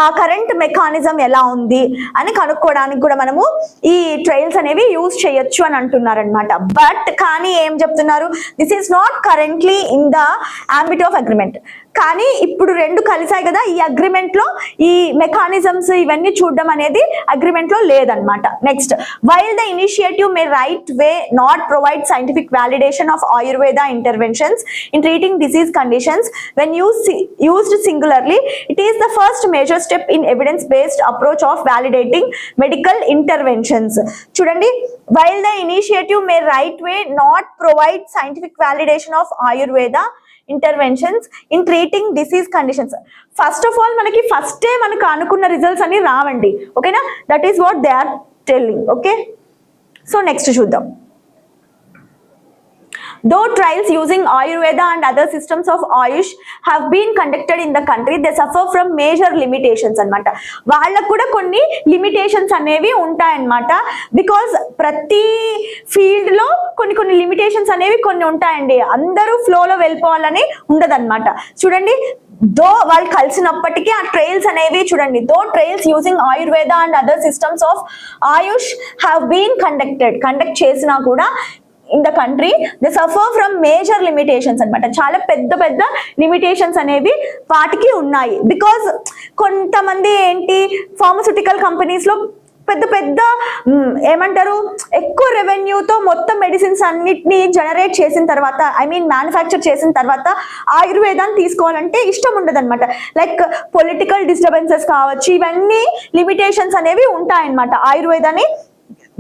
ఆ కరెంట్ మెకానిజం ఎలా ఉంది అని కనుక్కోవడానికి కూడా మనము ఈ ట్రయల్స్ అనేవి యూజ్ చేయొచ్చు అని అంటున్నారు అనమాట. బట్ కానీ ఏం చెప్తున్నారు, this is not currently in the ambit of agreement. కానీ ఇప్పుడు రెండు కలిసాయి కదా, ఈ అగ్రిమెంట్ లో ఈ మెకానిజమ్స్ ఇవన్నీ చూడడం అనేది అగ్రిమెంట్ లో లేదనమాట. Next, while the initiative May right way not provide scientific validation of Ayurveda interventions in treating disease conditions when used singularly, it is the first major step in evidence based approach of validating medical interventions. చూడండి, while the initiative may right way not provide scientific validation of Ayurveda interventions in treating disease conditions. First of all, మనకి ఫస్టే మనకు అనుకున్న results అని రావండి. ఓకేనా, that is what they are telling. Okay, so next చూద్దాం. though trials using Ayurveda and other systems of Ayush have been conducted in the country, they suffer from major limitations అన్నమాట. వాళ్ళకు కూడా కొన్ని లిమిటేషన్స్ అనేవి ఉంటాయన్నమాట. బికాస్ ప్రతి field లో కొన్ని లిమిటేషన్స్ అనేవి కొన్ని ఉంటాయండి. అందరూ ఫ్లోలో వెళ్ళిపోవాలని ఉండదన్నమాట. చూడండి, దో వాళ్ళు కలిసినప్పటికీ ఆ ట్రయల్స్ అనేవి చూడండి, though trials using Ayurveda and other systems of Ayush have been conduct చేసినా కూడా in the country they suffer from major limitations అన్నమాట. చాలా పెద్ద లిమిటేషన్స్ అనేవి వాటికి ఉన్నాయి. బికాజ్ కొంతమంది ఏంటి ఫార్మస్యూటికల్ కంపెనీస్ లో పెద్ద ఏమంటారు ఎక్కువ రెవెన్యూతో మొత్తం మెడిసిన్స్ అన్నిటిని జనరేట్ చేసిన తర్వాత, మ్యానుఫ్యాక్చర్ చేసిన తర్వాత ఆయుర్వేదాన్ని తీసుకోవాలంటే ఇష్టం ఉండదు అనమాట. లైక్ పొలిటికల్ డిస్టర్బెన్సెస్ కావచ్చు, ఇవన్నీ లిమిటేషన్స్ అనేవి ఉంటాయన్నమాట ఆయుర్వేదాన్ని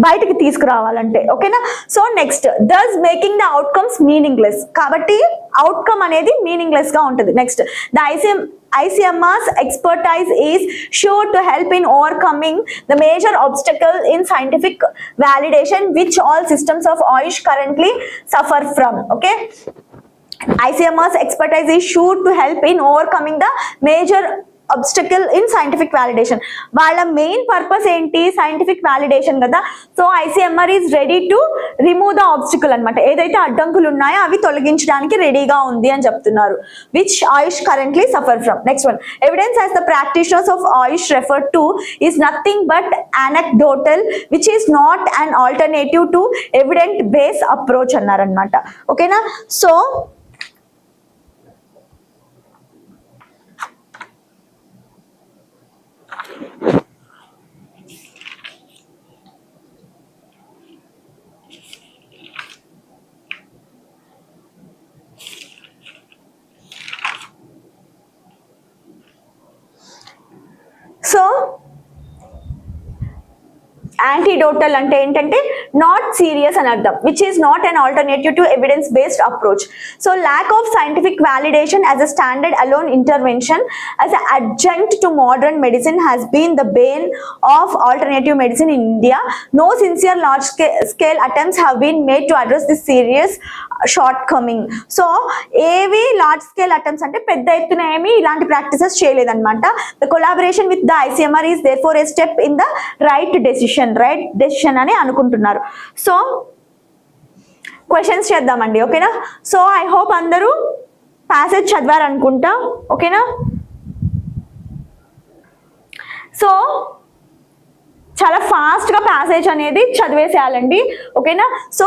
బయటికి తీసుకురావాలంటే. ఓకేనా? So next, thus making the outcomes meaningless. కాబట్టి అవుట్కమ్ అనేది మీనింగ్లెస్ గా ఉంటుంది. Next, the ICMR's expertise is sure to help in overcoming the major obstacle in scientific validation which all systems of Ayush currently suffer from. Okay, ICMR's expertise is sure to help in overcoming the major obstacle in scientific validation. వాళ్ళ main purpose ఏంటి? Scientific validation కదా. So ICMR is ready to remove the obstacle అనమాట. ఏదైతే అడ్డంకులు ఉన్నాయో అవి తొలగించడానికి రెడీగా ఉంది అని చెప్తున్నారు. Which Ayush currently suffer from. Next one, evidence as the practitioners of Ayush refer to is nothing but anecdotal which is not an alternative to evidence based approach అన్నారనమాట. ఓకేనా? సో యాంటీడోటల్ అంటే ఏంటంటే నాట్ సీరియస్ అని అర్థం, which is not an alternative to evidence based approach. So lack of scientific validation as a standard alone intervention as a adjunct to modern medicine has been the bane of alternative medicine in India. No sincere large scale attempts have been made to address this serious shortcoming. So ఏవి large scale attempts అంటే పెద్ద ఎత్తున ఏమి ఇలాంటి practices చేయలేదన్నమాట. The collaboration with the ICMR is therefore a step in the right decision అని అనుకుంటున్నారు. So questions చేద్దామండి. ఓకేనా? సో ఐ హోప్ అందరూ ప్యాసేజ్ చదివారనుకుంటా. ఓకేనా? సో చాలా ఫాస్ట్గా ప్యాసేజ్ అనేది చదివేసేయాలండి. ఓకేనా? సో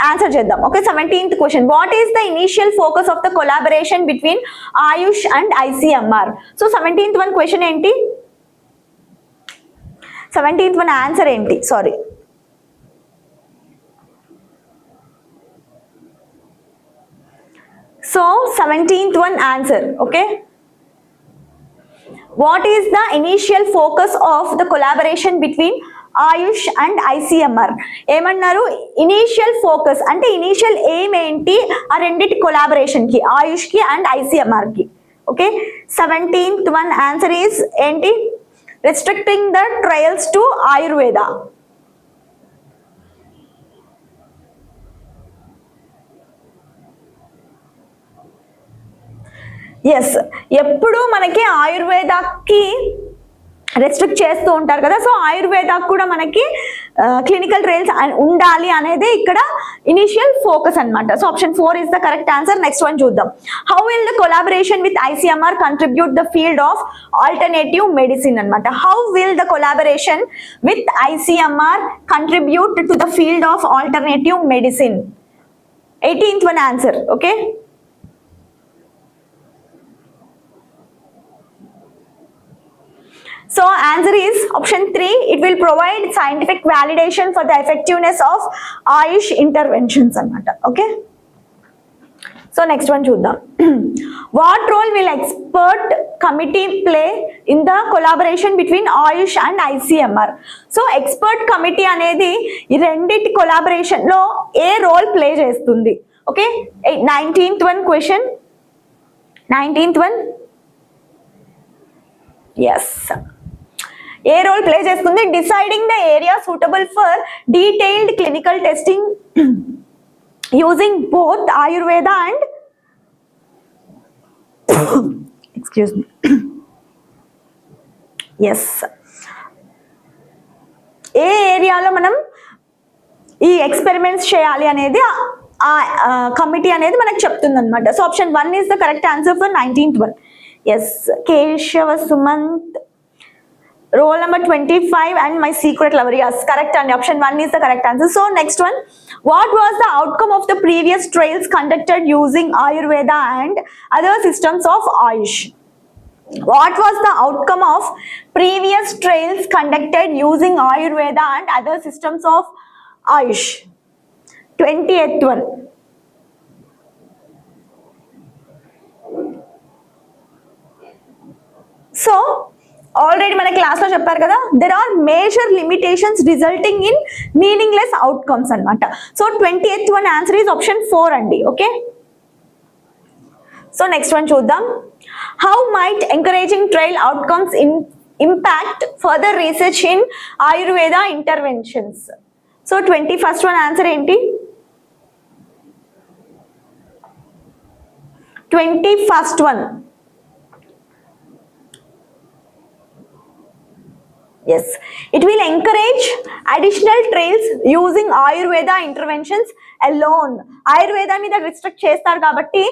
ఆన్సర్ చేద్దాం. Okay, 17th question, what is the initial focus of the collaboration between Ayush and ICMR? So 17th one question ఏంటి? 17th వన్ ఆన్సర్ ఏంటి? Sorry, so 17th one answer. Okay, what is the initial focus of the collaboration between Ayush and ICMR? ఏమన్నారు? Initial focus అంటే initial aim ఏంటి ఆ రెండింటి collaboration కి, ఆయుష్ కి and ICMR కి. Okay, 17th one answer is ఏంటి? Restricting the trials to Ayurveda. Yes, ఎప్పుడు మనకి ఆయుర్వేదకి రెస్ట్రిక్ట్ చేస్తూ ఉంటారు కదా. సో ఆయుర్వేదకు కూడా మనకి క్లినికల్ ట్రయల్స్ ఉండాలి అనేది ఇక్కడ ఇనిషియల్ ఫోకస్ అన్నమాట. So option 4 is the correct answer. Next one చూద్దాం. How will the collaboration with ICMR contribute the field of alternative medicine అన్నమాట. How will the collaboration with ICMR contribute to the field of alternative medicine? 18th one answer. Okay, so answer is option 3. It will provide scientific validation for the effectiveness of Ayush interventions అన్నమాట. Okay, so next one చూద్దాం. What role will expert committee play in the collaboration between Ayush and ICMR? So expert committee అనేది ఈ రెండిటి collaboration లో ఏ role play చేస్తుంది? Okay, 19th one question, 19th one, yes, ఏ role play చేస్తుంది? Deciding the area suitable for detailed clinical testing using both Ayurveda and excuse me yes ఏ ఏరియాలో మనం ఈ ఎక్స్పెరిమెంట్స్ చేయాలి అనేది కమిటీ అనేది మనకు చెప్తుంది అనమాట. So option 1 is the correct answer for 1912. Yes, Keshava Sumanth, roll number 25 and my secret lover. Yes, correct, and option 1 is the correct answer. So next one, what was the outcome of the previous trials conducted using Ayurveda and other systems of Ayush? What was the outcome of previous trials conducted using Ayurveda and other systems of Ayush? 28th one. So already మన క్లాస్లో చెప్పారు కదా, there are major limitations resulting in meaningless outcomes అనమాట. So 28th one answer is option 4 అండి. Okay, so next one చూద్దాం. How might encouraging trial outcomes impact further research in Ayurveda interventions? So 21st one answer ఏంటి? 21st one. Yes, it will encourage additional trials using Ayurveda interventions alone. Ayurveda మీద restrict చేస్తారు కాబట్టి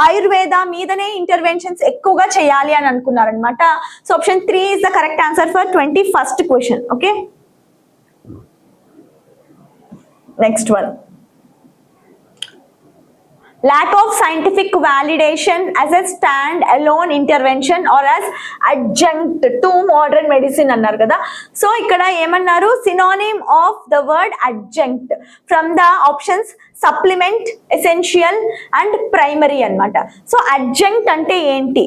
ఆయుర్వేద మీదనే interventions ఎక్కువగా చేయాలి అని అనుకున్నారనమాట. So option 3 is the correct answer for 21st question. Okay, next one. Lack of scientific validation as a stand-alone intervention or as adjunct to modern medicine అన్నారు కదా. సో ఇక్కడ ఏమన్నారు? synonym of the word adjunct from the options supplement, essential and primary అన్నమాట. So adjunct అంటే ఏంటి?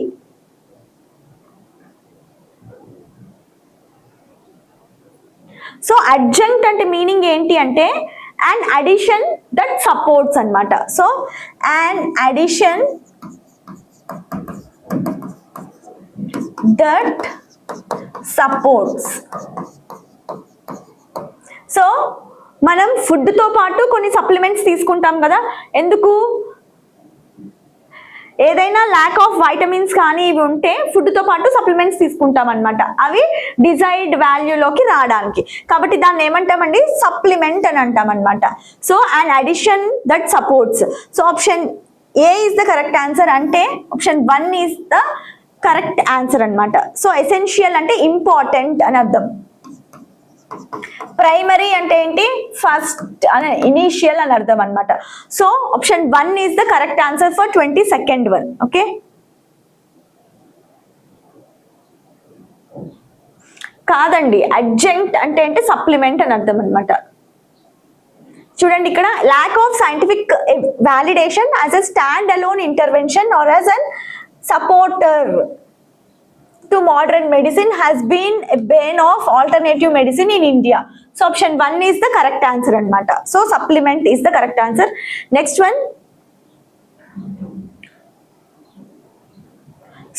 So adjunct అంటే meaning ఏంటి అంటే an addition that supports అన్నమాట. So an addition that supports. So మనం ఫుడ్ తో పాటు కొన్ని సప్లిమెంట్స్ తీసుకుంటాం కదా, ఎందుకు? ఏదైనా ల్యాక్ ఆఫ్ వైటమిన్స్ కానీ ఇవి ఉంటే ఫుడ్ తో పాటు సప్లిమెంట్స్ తీసుకుంటాం అనమాట, అవి డిజైర్డ్ వాల్యూలోకి రావడానికి. కాబట్టి దాన్ని ఏమంటామండి? సప్లిమెంట్ అని అంటాం అనమాట. So and addition that supports. So option A is the correct answer అంటే option 1 is the correct answer అనమాట. సో ఎసెన్షియల్ అంటే ఇంపార్టెంట్ అని అర్థం. ప్రైమరీ అంటే ఏంటి? ఫస్ట్ అని, ఇనీషియల్ అని అర్థం అనమాట. So option 1 is the correct answer for 22nd one. Okay, కాదండి, అడ్జంక్ట్ అంటే ఏంటి? సప్లిమెంట్ అని అర్థం అనమాట. చూడండి ఇక్కడ, lack of scientific validation as a stand alone intervention or as an supporter to modern medicine has been a bane of alternative medicine in India. So option 1 is the correct answer anamata. So supplement is the correct answer. Next one.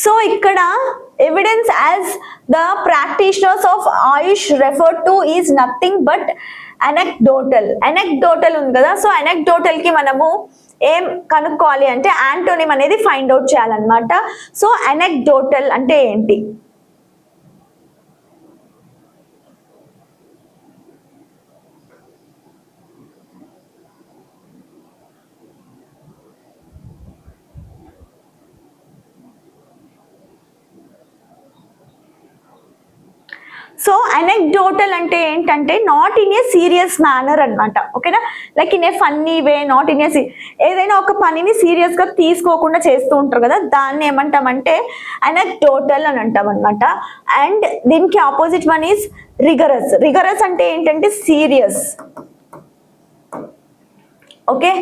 So ikkada evidence as the practitioners of Ayush refer to is nothing but anecdotal. Anecdotal ఉంది కదా. So anecdotal కి మనము ఏం కనుక్కోవాలి అంటే antonym అనేది find out చేయాలన్నమాట. So anecdotal అంటే ఏంటి? సో anecdotal అంటే ఏంటంటే not in a serious manner అనమాట. ఓకేనా, like in a funny way, not in a ఏదైనా ఒక పనిని సీరియస్ గా తీసుకోకుండా చేస్తూ ఉంటారు కదా, దాన్ని ఏమంటామంటే anecdotal అని అంటాం అనమాట. అండ్ దీనికి opposite one is rigorous. Rigorous అంటే ఏంటంటే serious. Okay,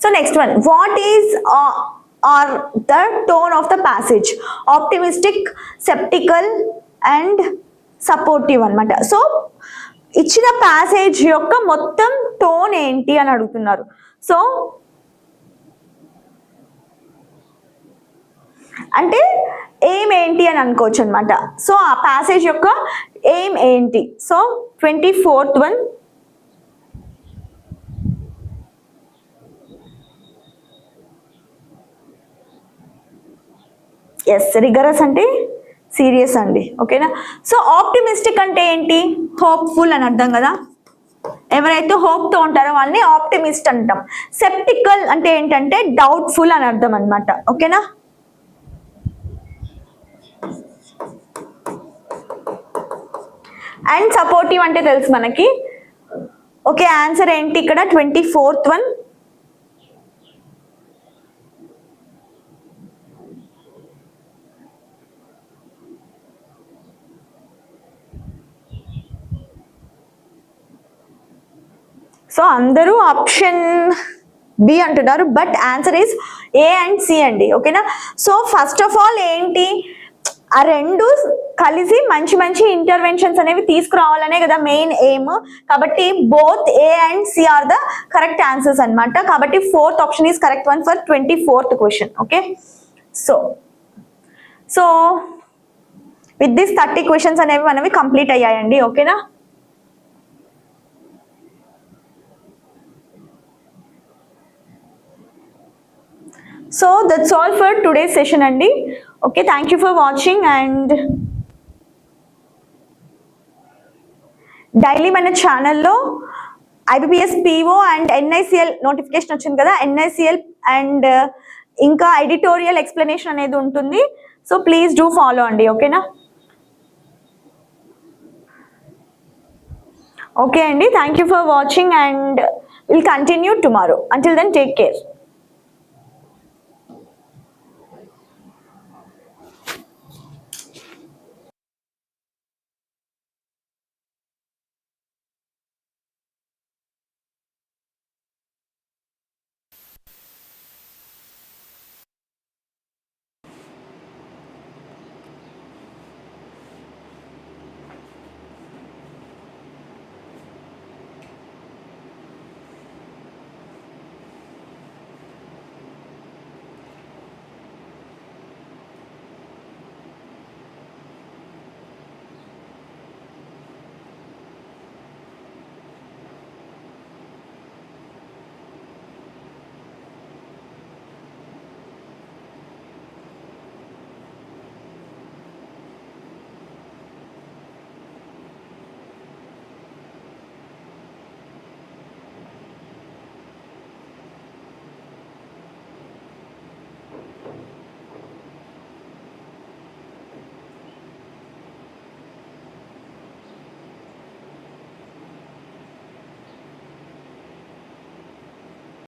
so next one, what is or the tone of the passage? Optimistic, skeptical and supportive అన్నమాట. సో ఇచ్చిన ప్యాసేజ్ యొక్క మొత్తం టోన్ ఏంటి అని అడుగుతున్నారు. సో అంటే ఎయిమ్ ఏంటి అని అనుకోవచ్చు అనమాట. సో ఆ ప్యాసేజ్ యొక్క ఎయిమ్ ఏంటి? So 24th one, yes, rigorous అంటే సీరియస్ అండి, ఓకేనా. సో ఆప్టిమిస్టిక్ అంటే ఏంటి? హోప్ఫుల్ అని అర్థం కదా. ఎవరైతే హోప్తో ఉంటారో వాళ్ళని ఆప్టిమిస్ట్ అంటాం. సెప్టికల్ అంటే ఏంటంటే డౌట్ఫుల్ అని అర్థం అనమాట, ఓకేనా. అండ్ సపోర్టివ్ అంటే తెలుసు మనకి. ఓకే, ఆన్సర్ ఏంటి ఇక్కడ? 24th one. సో అందరూ ఆప్షన్ బి అంటున్నారు, but answer is A and C అండి, ఓకేనా. సో ఫస్ట్ ఆఫ్ ఆల్ ఏంటి, ఆ రెండు కలిసి మంచి మంచి ఇంటర్వెన్షన్స్ అనేవి తీసుకురావాలనే కదా మెయిన్ ఎయిమ్. కాబట్టి both A and C are the correct answers అనమాట. కాబట్టి 4th option is correct one for 24th question. Okay, so with this 30 questions అనేవి మనవి కంప్లీట్ అయ్యాయండి, ఓకేనా. So that's all for today's session andi. Okay, thank you for watching, and daily mana channel lo IBPS PO and NICL notification వచ్చింది కదా, NICL and ఇంకా editorial explanation అనేది ఉంటుంది. So please do follow andi, okay na. Okay andi, thank you for watching and we'll continue tomorrow. Until then, take care.